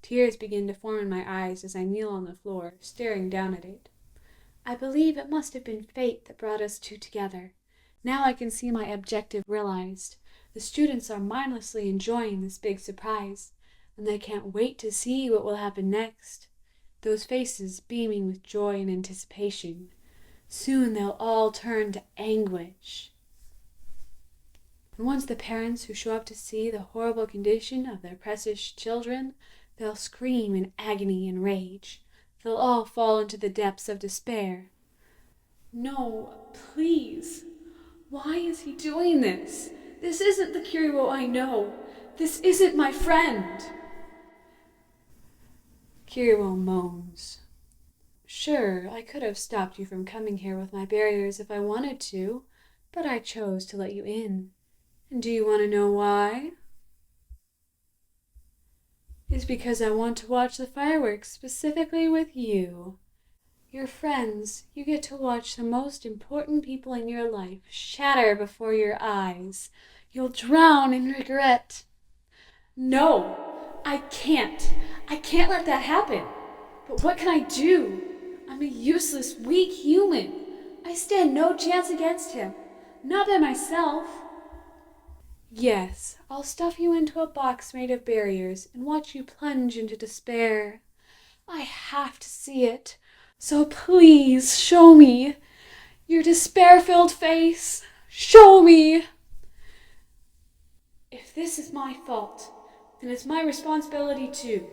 Speaker 1: Tears began to form in my eyes as I kneel on the floor, staring down at it. I believe it must have been fate that brought us two together. Now I can see my objective realized. The students are mindlessly enjoying this big surprise, and they can't wait to see what will happen next. Those faces beaming with joy and anticipation. Soon they'll all turn to anguish. And once the parents who show up to see the horrible condition of their precious children, they'll scream in agony and rage. They'll all fall into the depths of despair. No, please. Why is he doing this? This isn't the Kiryu I know. This isn't my friend. Kiryu moans. Sure, I could have stopped you from coming here with my barriers if I wanted to, but I chose to let you in. And do you want to know why? It's because I want to watch the fireworks specifically with you. Your friends, you get to watch the most important people in your life shatter before your eyes. You'll drown in regret. No, I can't. I can't let that happen. But what can I do? I'm a useless, weak human. I stand no chance against him. Not by myself. Yes, I'll stuff you into a box made of barriers and watch you plunge into despair. I have to see it. So please, show me. Your despair-filled face. Show me. If this is my fault, then it's my responsibility too.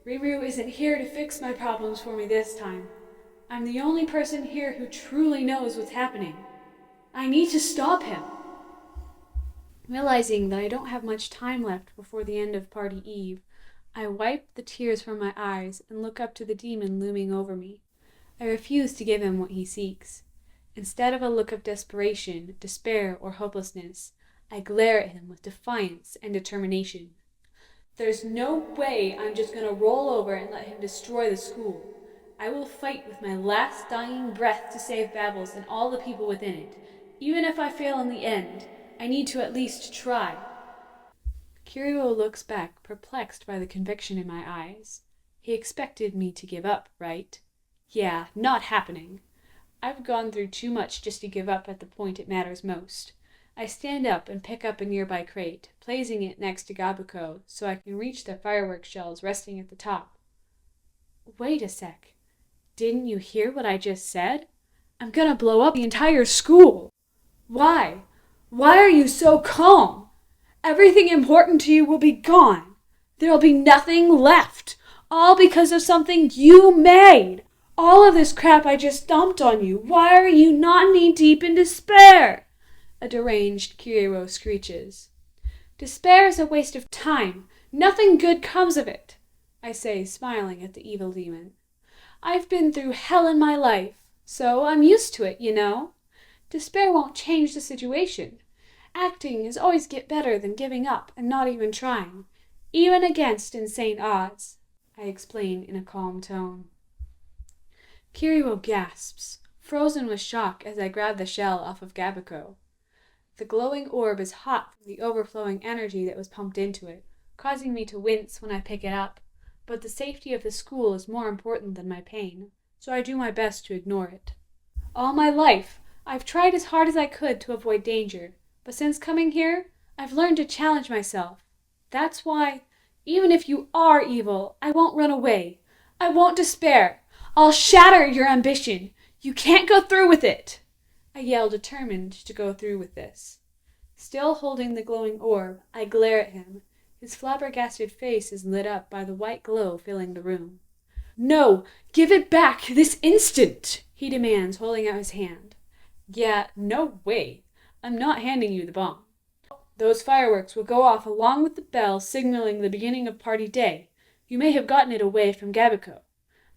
Speaker 1: Rimuru isn't here to fix my problems for me this time. I'm the only person here who truly knows what's happening. I need to stop him. Realizing that I don't have much time left before the end of party eve, I wipe the tears from my eyes and look up to the demon looming over me. I refuse to give him what he seeks. Instead of a look of desperation, despair, or hopelessness, I glare at him with defiance and determination. There's no way I'm just going to roll over and let him destroy the school. I will fight with my last dying breath to save Babbles and all the people within it. Even if I fail in the end, I need to at least try. Kiryu looks back, perplexed by the conviction in my eyes. He expected me to give up, right? Yeah, not happening. I've gone through too much just to give up at the point it matters most. I stand up and pick up a nearby crate, placing it next to Gabuko so I can reach the fireworks shells resting at the top. Wait a sec. Didn't you hear what I just said? I'm gonna blow up the entire school. Why? Why are you so calm? Everything important to you will be gone. There'll be nothing left. All because of something you made. All of this crap I just dumped on you. Why are you not knee-deep in despair? A deranged Kiryu screeches. Despair is a waste of time. Nothing good comes of it, I say, smiling at the evil demon. I've been through hell in my life, so I'm used to it, you know. Despair won't change the situation. Acting is always get better than giving up and not even trying, even against insane odds, I explain in a calm tone. Kiryu gasps, frozen with shock as I grab the shell off of Gabuko. The glowing orb is hot from the overflowing energy that was pumped into it, causing me to wince when I pick it up, but the safety of the school is more important than my pain, so I do my best to ignore it. All my life, I've tried as hard as I could to avoid danger, but since coming here, I've learned to challenge myself. That's why, even if you are evil, I won't run away. I won't despair. I'll shatter your ambition. You can't go through with it. I yell, determined to go through with this. Still holding the glowing orb, I glare at him. His flabbergasted face is lit up by the white glow filling the room. No, give it back this instant, he demands, holding out his hand. Yeah, no way. I'm not handing you the bomb. Those fireworks will go off along with the bell signaling the beginning of party day. You may have gotten it away from Gabuko,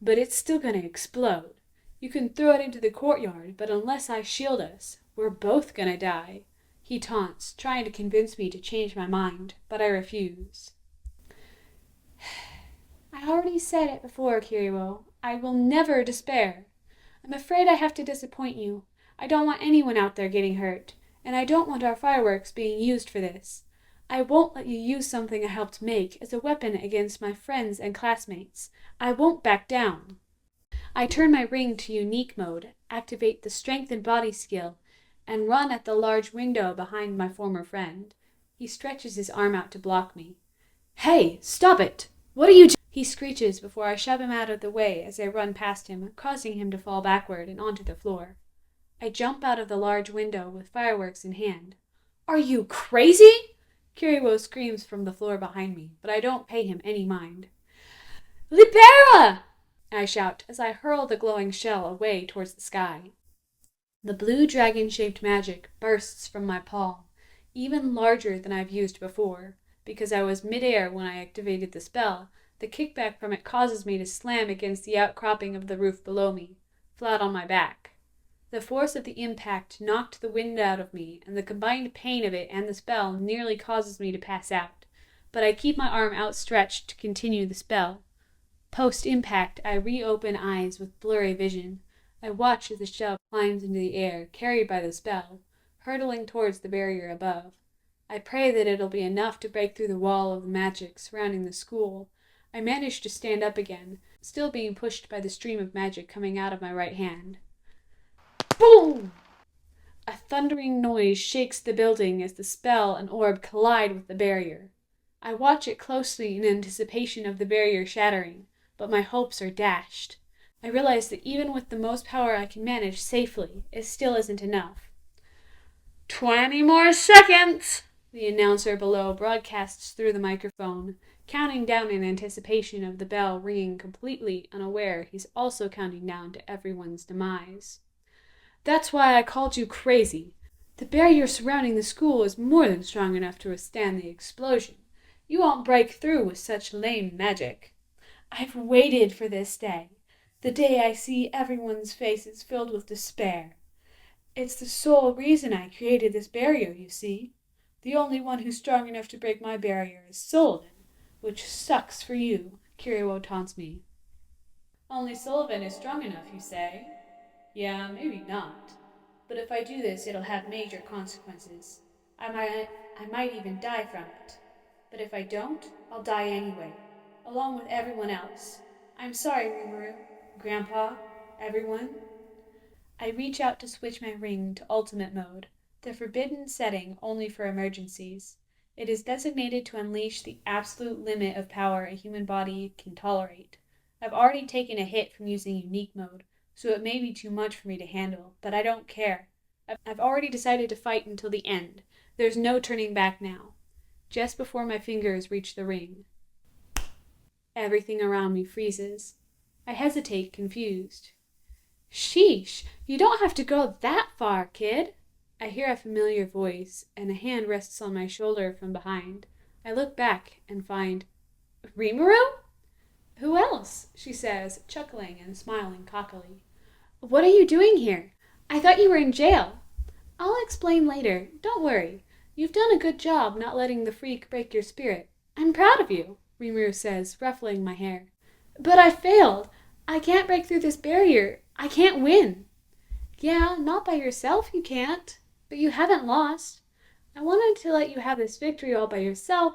Speaker 1: but it's still going to explode. You can throw it into the courtyard, but unless I shield us, we're both going to die. He taunts, trying to convince me to change my mind, but I refuse. I already said it before, Kiryu. I will never despair. I'm afraid I have to disappoint you. I don't want anyone out there getting hurt, and I don't want our fireworks being used for this. I won't let you use something I helped make as a weapon against my friends and classmates. I won't back down. I turn my ring to unique mode, activate the strength and body skill, and run at the large window behind my former friend. He stretches his arm out to block me. Hey, stop it! What are you doing? He screeches before I shove him out of the way as I run past him, causing him to fall backward and onto the floor. I jump out of the large window with fireworks in hand. Are you crazy? Kiryu screams from the floor behind me, but I don't pay him any mind. Libera! I shout as I hurl the glowing shell away towards the sky. The blue dragon-shaped magic bursts from my palm, even larger than I've used before. Because I was midair when I activated the spell, the kickback from it causes me to slam against the outcropping of the roof below me, flat on my back. The force of the impact knocked the wind out of me, and the combined pain of it and the spell nearly causes me to pass out, but I keep my arm outstretched to continue the spell. Post-impact, I reopen eyes with blurry vision. I watch as the shell climbs into the air, carried by the spell, hurtling towards the barrier above. I pray that it'll be enough to break through the wall of the magic surrounding the school. I manage to stand up again, still being pushed by the stream of magic coming out of my right hand. Boom! A thundering noise shakes the building as the spell and orb collide with the barrier. I watch it closely in anticipation of the barrier shattering, but my hopes are dashed. I realize that even with the most power I can manage safely, it still isn't enough. 20 more seconds! The announcer below broadcasts through the microphone, counting down in anticipation of the bell ringing, completely unaware he's also counting down to everyone's demise. That's why I called you crazy. The barrier surrounding the school is more than strong enough to withstand the explosion. You won't break through with such lame magic. I've waited for this day, the day I see everyone's faces filled with despair. It's the sole reason I created this barrier, you see. The only one who's strong enough to break my barrier is Sullivan, which sucks for you, Kiryu taunts me. Only Sullivan is strong enough, you say? Yeah, maybe not. But if I do this, it'll have major consequences. I might even die from it. But if I don't, I'll die anyway, along with everyone else. I'm sorry, Rimuru, Grandpa, everyone. I reach out to switch my ring to ultimate mode, the forbidden setting only for emergencies. It is designated to unleash the absolute limit of power a human body can tolerate. I've already taken a hit from using unique mode, so it may be too much for me to handle, but I don't care. I've already decided to fight until the end. There's no turning back now. Just before my fingers reach the ring, everything around me freezes. I hesitate, confused. Sheesh, you don't have to go that far, kid. I hear a familiar voice, and a hand rests on my shoulder from behind. I look back and find Rimuru? Who else? She says, chuckling and smiling cockily. What are you doing here? I thought you were in jail. I'll explain later. Don't worry. You've done a good job not letting the freak break your spirit. I'm proud of you, Rimuru says, ruffling my hair. But I failed. I can't break through this barrier. I can't win. Yeah, not by yourself you can't. But you haven't lost. I wanted to let you have this victory all by yourself,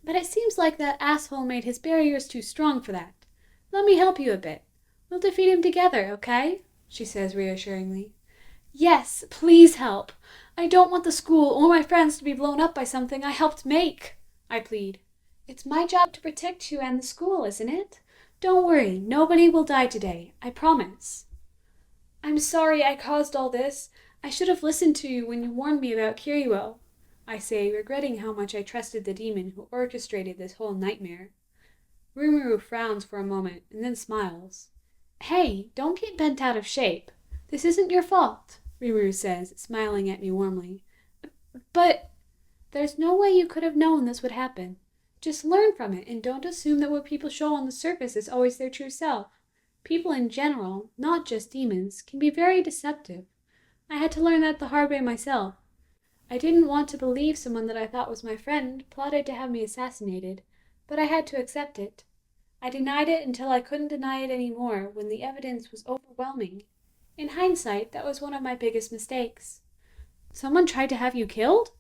Speaker 1: but it seems like that asshole made his barriers too strong for that. Let me help you a bit. We'll defeat him together, okay? She says reassuringly. Yes, please help. I don't want the school or my friends to be blown up by something I helped make, I plead. It's my job to protect you and the school, isn't it? Don't worry, nobody will die today, I promise. I'm sorry I caused all this. I should have listened to you when you warned me about Kiryu, I say, regretting how much I trusted the demon who orchestrated this whole nightmare. Rimuru frowns for a moment and then smiles. Hey, don't get bent out of shape. This isn't your fault, Rimuru says, smiling at me warmly. But there's no way you could have known this would happen. Just learn from it and don't assume that what people show on the surface is always their true self. People in general, not just demons, can be very deceptive. I had to learn that the hard way myself. I didn't want to believe someone that I thought was my friend plotted to have me assassinated, but I had to accept it. I denied it until I couldn't deny it anymore when the evidence was overwhelming. In hindsight, that was one of my biggest mistakes. Someone tried to have you killed?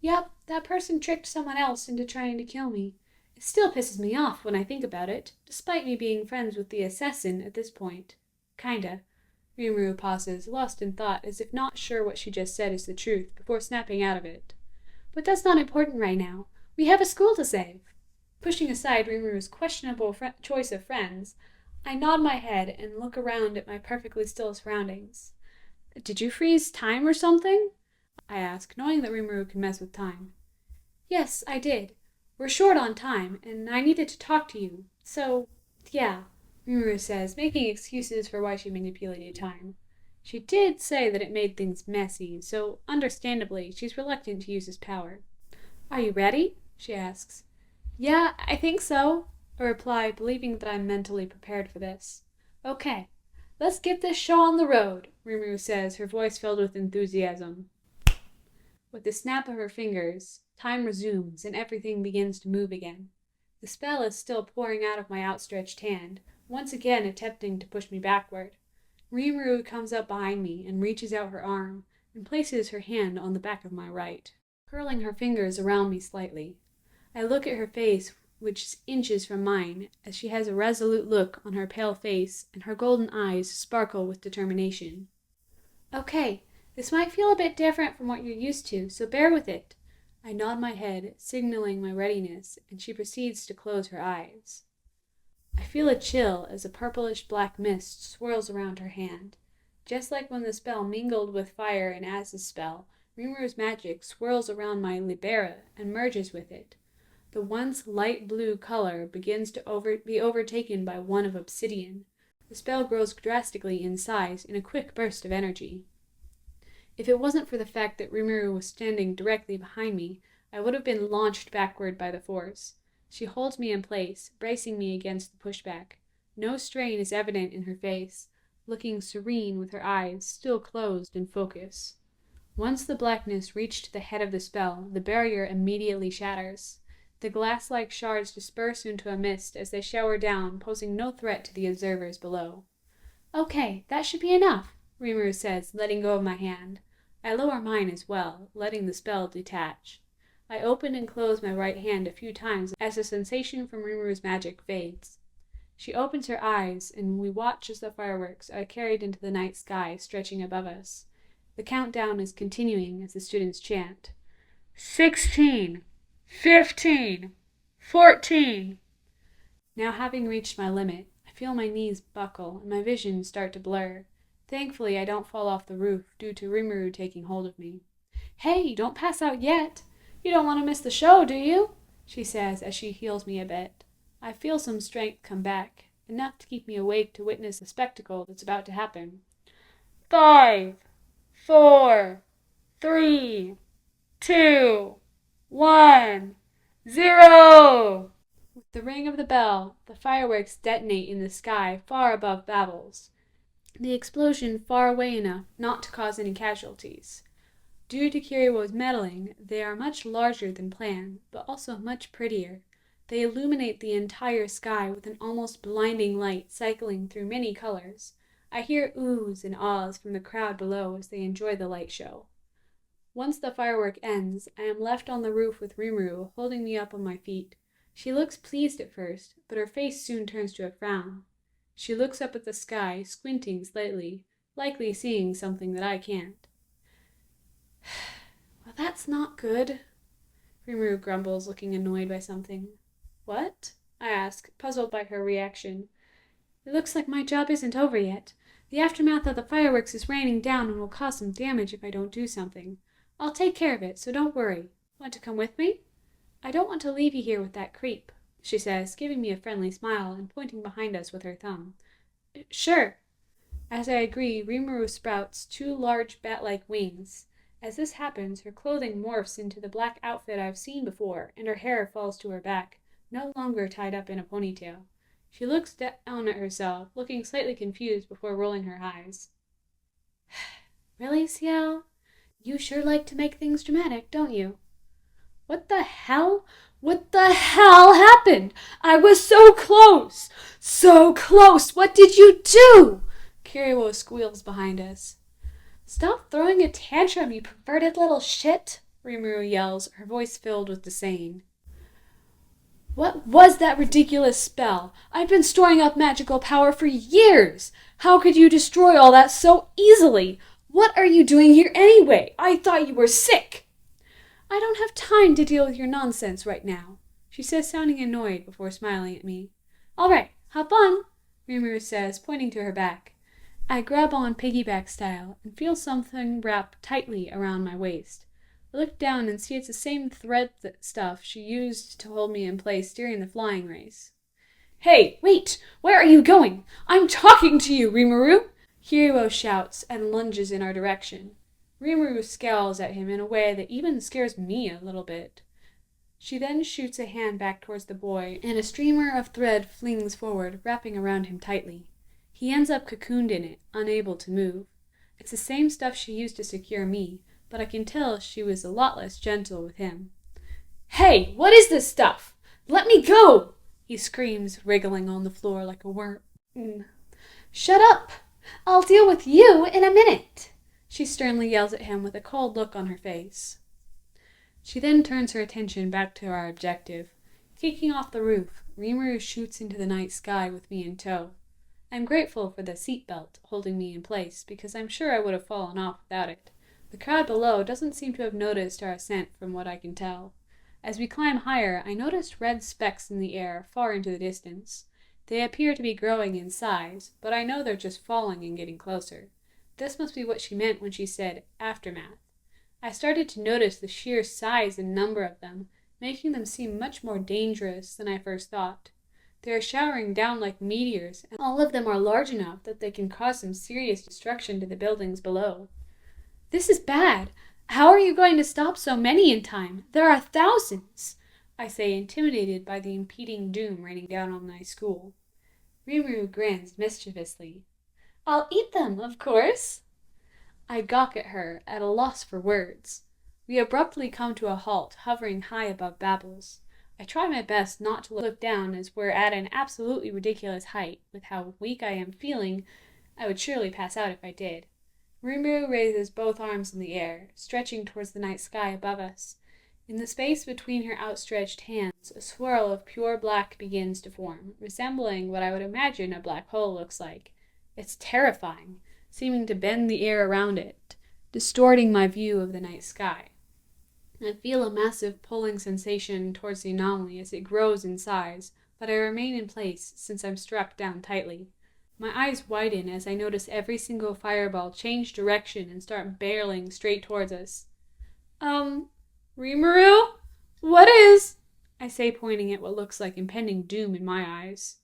Speaker 1: Yep, that person tricked someone else into trying to kill me. It still pisses me off when I think about it, despite me being friends with the assassin at this point. Kinda. Rimuru pauses, lost in thought, as if not sure what she just said is the truth, before snapping out of it. But that's not important right now. We have a school to save. Pushing aside Rimuru's questionable choice of friends, I nod my head and look around at my perfectly still surroundings. Did you freeze time or something? I ask, knowing that Rimuru can mess with time. Yes, I did. We're short on time, and I needed to talk to you. So, yeah, Rimuru says, making excuses for why she manipulated time. She did say that it made things messy, so understandably, she's reluctant to use his power. Are you ready? She asks. Yeah, I think so, I reply, believing that I'm mentally prepared for this. Okay, let's get this show on the road, Rimuru says, her voice filled with enthusiasm. With the snap of her fingers, time resumes and everything begins to move again. The spell is still pouring out of my outstretched hand, once again attempting to push me backward. Rimuru comes up behind me and reaches out her arm and places her hand on the back of my right, curling her fingers around me slightly. I look at her face, which is inches from mine, as she has a resolute look on her pale face and her golden eyes sparkle with determination. Okay, this might feel a bit different from what you're used to, so bear with it. I nod my head, signaling my readiness, and she proceeds to close her eyes. I feel a chill as a purplish black mist swirls around her hand. Just like when the spell mingled with fire in Az's spell, Rimuru's magic swirls around my libera and merges with it. The once light blue color begins to be overtaken by one of obsidian. The spell grows drastically in size in a quick burst of energy. If it wasn't for the fact that Rimuru was standing directly behind me, I would have been launched backward by the force. She holds me in place, bracing me against the pushback. No strain is evident in her face, looking serene with her eyes still closed in focus. Once the blackness reached the head of the spell, the barrier immediately shatters. The glass-like shards disperse into a mist as they shower down, posing no threat to the observers below. Okay, that should be enough, Rimuru says, letting go of my hand. I lower mine as well, letting the spell detach. I open and close my right hand a few times as the sensation from Rimuru's magic fades. She opens her eyes, and we watch as the fireworks are carried into the night sky stretching above us. The countdown is continuing as the students chant. 16, 15, 14. Now having reached my limit, I feel my knees buckle and my vision start to blur. Thankfully, I don't fall off the roof due to Rimuru taking hold of me. Hey, don't pass out yet. You don't want to miss the show, do you? She says as she heals me a bit. I feel some strength come back, enough to keep me awake to witness the spectacle that's about to happen. 5, 4, 3, 2, 1, 0! With the ring of the bell, the fireworks detonate in the sky far above Babel's. The explosion far away enough not to cause any casualties. Due to Kiriwo's meddling, they are much larger than planned, but also much prettier. They illuminate the entire sky with an almost blinding light cycling through many colors. I hear oohs and ahs from the crowd below as they enjoy the light show. Once the firework ends, I am left on the roof with Rimuru holding me up on my feet. She looks pleased at first, but her face soon turns to a frown. She looks up at the sky, squinting slightly, likely seeing something that I can't. Well, that's not good, Rimuru grumbles, looking annoyed by something. What? I ask, puzzled by her reaction. It looks like my job isn't over yet. The aftermath of the fireworks is raining down and will cause some damage if I don't do something. I'll take care of it, so don't worry. Want to come with me? I don't want to leave you here with that creep, she says, giving me a friendly smile and pointing behind us with her thumb. Sure. As I agree, Rimuru sprouts 2 large bat-like wings. As this happens, her clothing morphs into the black outfit I've seen before, and her hair falls to her back, no longer tied up in a ponytail. She looks down at herself, looking slightly confused before rolling her eyes. Really, Ciel? You sure like to make things dramatic, don't you? What the hell? What the hell happened? I was so close! So close! What did you do? Kiriwo squeals behind us. Stop throwing a tantrum, you perverted little shit, Rimuru yells, her voice filled with disdain. What was that ridiculous spell? I've been storing up magical power for years! How could you destroy all that so easily? What are you doing here anyway? I thought you were sick! I don't have time to deal with your nonsense right now, she says, sounding annoyed before smiling at me. All right, hop on, Rimuru says, pointing to her back. I grab on piggyback style and feel something wrap tightly around my waist. I look down and see it's the same thread stuff she used to hold me in place during the flying race. Hey, wait! Where are you going? I'm talking to you, Rimuru! Kiriwo shouts and lunges in our direction. Rimuru scowls at him in a way that even scares me a little bit. She then shoots a hand back towards the boy, and a streamer of thread flings forward, wrapping around him tightly. He ends up cocooned in it, unable to move. It's the same stuff she used to secure me, but I can tell she was a lot less gentle with him. Hey, what is this stuff? Let me go! He screams, wriggling on the floor like a worm. Shut up! I'll deal with you in a minute! She sternly yells at him with a cold look on her face. She then turns her attention back to our objective. Kicking off the roof, Rimuru shoots into the night sky with me in tow. I'm grateful for the seatbelt holding me in place, because I'm sure I would have fallen off without it. The crowd below doesn't seem to have noticed our ascent from what I can tell. As we climb higher, I noticed red specks in the air far into the distance. They appear to be growing in size, but I know they're just falling and getting closer. This must be what she meant when she said aftermath. I started to notice the sheer size and number of them, making them seem much more dangerous than I first thought. They are showering down like meteors, and all of them are large enough that they can cause some serious destruction to the buildings below. This is bad. How are you going to stop so many in time? There are thousands, I say, intimidated by the impending doom raining down on my school. Rimuru grins mischievously. I'll eat them, of course. I gawk at her, at a loss for words. We abruptly come to a halt, hovering high above Babbles. I try my best not to look down, as we're at an absolutely ridiculous height. With how weak I am feeling, I would surely pass out if I did. Rimuru raises both arms in the air, stretching towards the night sky above us. In the space between her outstretched hands, a swirl of pure black begins to form, resembling what I would imagine a black hole looks like. It's terrifying, seeming to bend the air around it, distorting my view of the night sky. I feel a massive pulling sensation towards the anomaly as it grows in size, but I remain in place since I'm strapped down tightly. My eyes widen as I notice every single fireball change direction and start barreling straight towards us. Rimuru? What is? I say, pointing at what looks like impending doom in my eyes.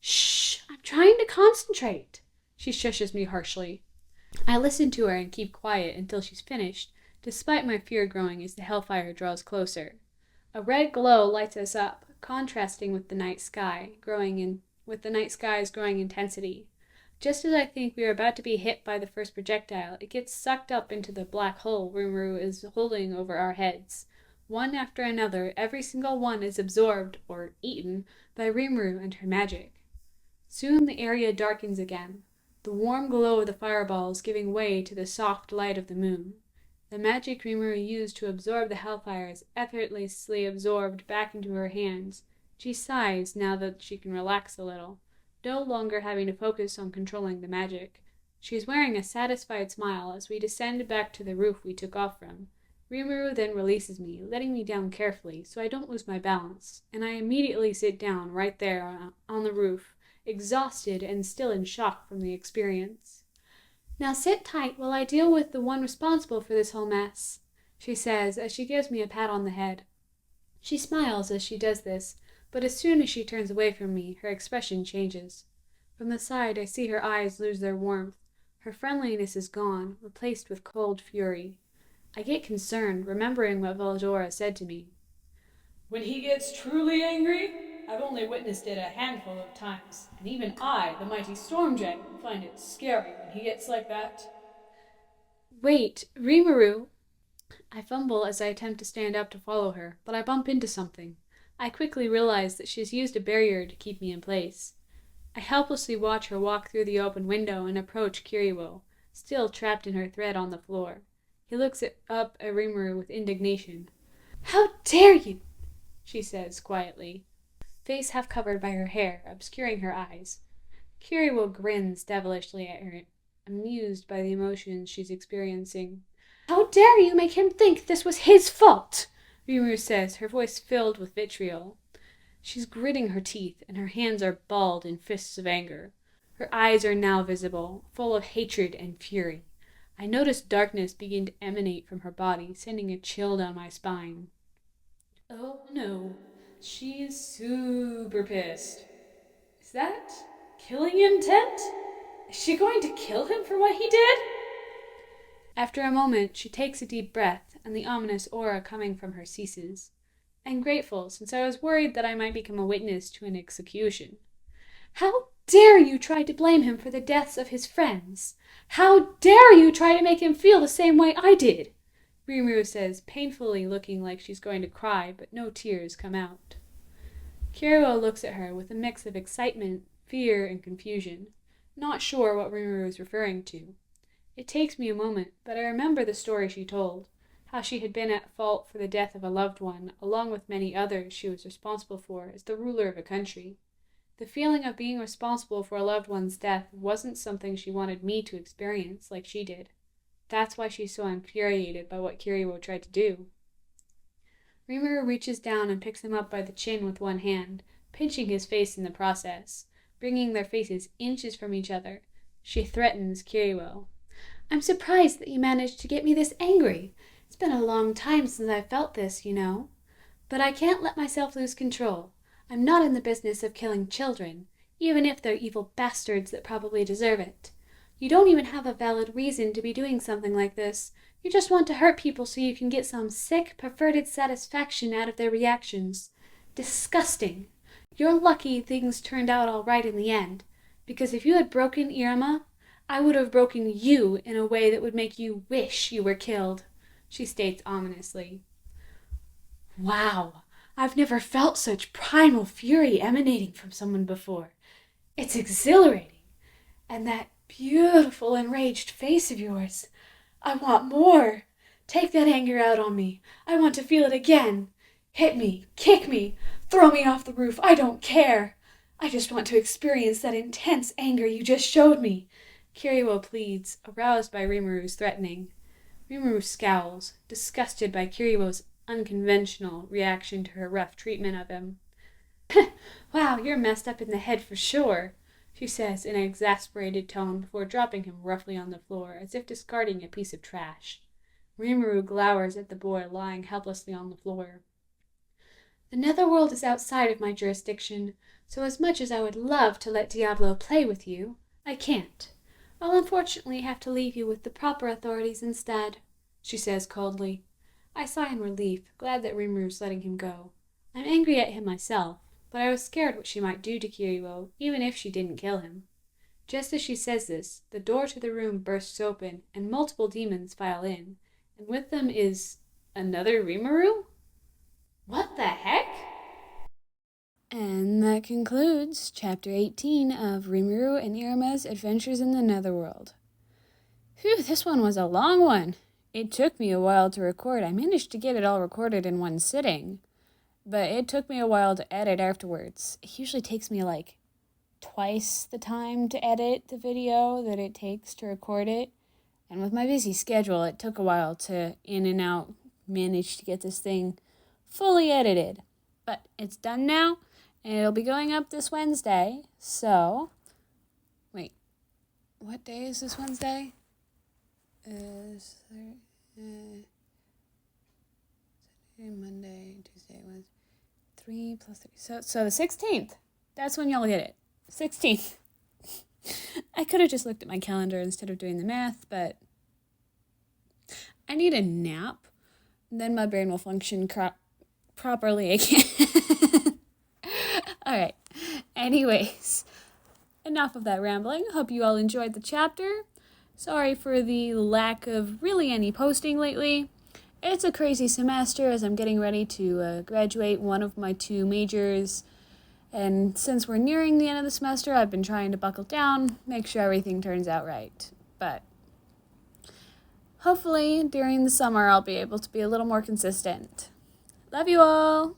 Speaker 1: Shh! I'm trying to concentrate. She shushes me harshly. I listen to her and keep quiet until she's finished, despite my fear growing as the hellfire draws closer. A red glow lights us up, contrasting with the night sky's growing intensity. Just as I think we are about to be hit by the first projectile, it gets sucked up into the black hole Rimuru is holding over our heads. One after another, every single one is absorbed, or eaten, by Rimuru and her magic. Soon the area darkens again, the warm glow of the fireballs giving way to the soft light of the moon. The magic Rimuru used to absorb the hellfire is effortlessly absorbed back into her hands. She sighs now that she can relax a little, no longer having to focus on controlling the magic. She is wearing a satisfied smile as we descend back to the roof we took off from. Rimuru then releases me, letting me down carefully so I don't lose my balance, and I immediately sit down right there on the roof, exhausted and still in shock from the experience. Now sit tight while I deal with the one responsible for this whole mess, she says as she gives me a pat on the head. She smiles as she does this, but as soon as she turns away from me, her expression changes. From the side, I see her eyes lose their warmth. Her friendliness is gone, replaced with cold fury. I get concerned, remembering what Veldora said to me. When he gets truly angry, I've only witnessed it a handful of times, and even I, the mighty storm dragon, find it scary when he gets like that. Wait, Rimuru, I fumble as I attempt to stand up to follow her, but I bump into something. I quickly realize that she has used a barrier to keep me in place. I helplessly watch her walk through the open window and approach Kiriwo, still trapped in her thread on the floor. He looks up at Rimuru with indignation. "How dare you!" she says quietly, face half covered by her hair, obscuring her eyes. Kiriwo grins devilishly at her, amused by the emotions she's experiencing. "How dare you make him think this was his fault!" Rimuru says, her voice filled with vitriol. She's gritting her teeth, and her hands are balled in fists of anger. Her eyes are now visible, full of hatred and fury. I notice darkness begin to emanate from her body, sending a chill down my spine. Oh no, she's super pissed. Is that killing intent? Is she going to kill him for what he did? After a moment, she takes a deep breath, and the ominous aura coming from her ceases. I'm grateful, since I was worried that I might become a witness to an execution. "How dare you try to blame him for the deaths of his friends? How dare you try to make him feel the same way I did?" Rimuru says, painfully looking like she's going to cry, but no tears come out. Kiriwo looks at her with a mix of excitement, fear, and confusion, not sure what Rimuru is referring to. It takes me a moment, but I remember the story she told, how she had been at fault for the death of a loved one, along with many others she was responsible for as the ruler of a country. The feeling of being responsible for a loved one's death wasn't something she wanted me to experience like she did. That's why she's so infuriated by what Kiriwo tried to do. Rimuru reaches down and picks him up by the chin with one hand, pinching his face in the process, bringing their faces inches from each other. She threatens Kiriwo. "I'm surprised that you managed to get me this angry. It's been a long time since I felt this, you know. But I can't let myself lose control. I'm not in the business of killing children, even if they're evil bastards that probably deserve it. You don't even have a valid reason to be doing something like this. You just want to hurt people so you can get some sick, perverted satisfaction out of their reactions. Disgusting. You're lucky things turned out all right in the end, because if you had broken Iruma, I would have broken you in a way that would make you wish you were killed," she states ominously. Wow, I've never felt such primal fury emanating from someone before. It's exhilarating. And that beautiful enraged face of yours. I want more. Take that anger out on me. I want to feel it again. Hit me, kick me, throw me off the roof. I don't care. I just want to experience that intense anger you just showed me," Kiriwo pleads, aroused by Rimuru's threatening. Rimuru scowls, disgusted by Kiriwo's unconventional reaction to her rough treatment of him. "Wow, you're messed up in the head for sure," she says in an exasperated tone before dropping him roughly on the floor, as if discarding a piece of trash. Rimuru glowers at the boy lying helplessly on the floor. "The Netherworld is outside of my jurisdiction, so as much as I would love to let Diablo play with you, I can't. I'll unfortunately have to leave you with the proper authorities instead," she says coldly. I sigh in relief, glad that Rimuru's letting him go. I'm angry at him myself, but I was scared what she might do to Kiriwo, even if she didn't kill him. Just as she says this, the door to the room bursts open, and multiple demons file in, and with them is another Rimuru? What the heck? And that concludes Chapter 18 of Rimuru and Iruma's Adventures in the Netherworld. Phew, this one was a long one. It took me a while to record. I managed to get it all recorded in one sitting, but it took me a while to edit afterwards. It usually takes me like twice the time to edit the video that it takes to record it. And with my busy schedule, it took a while to in and out manage to get this thing fully edited. But it's done now, and it'll be going up this Wednesday. So, wait, what day is this Wednesday? Monday, Tuesday, Wednesday. 3 plus 3. So the 16th. That's when you'll get it. 16th. I could have just looked at my calendar instead of doing the math, but I need a nap. Then my brain will function properly again. All right. Anyways, enough of that rambling. Hope you all enjoyed the chapter. Sorry for the lack of really any posting lately. It's a crazy semester as I'm getting ready to graduate one of my 2 majors. And since we're nearing the end of the semester, I've been trying to buckle down, make sure everything turns out right. But hopefully during the summer I'll be able to be a little more consistent. Love you all!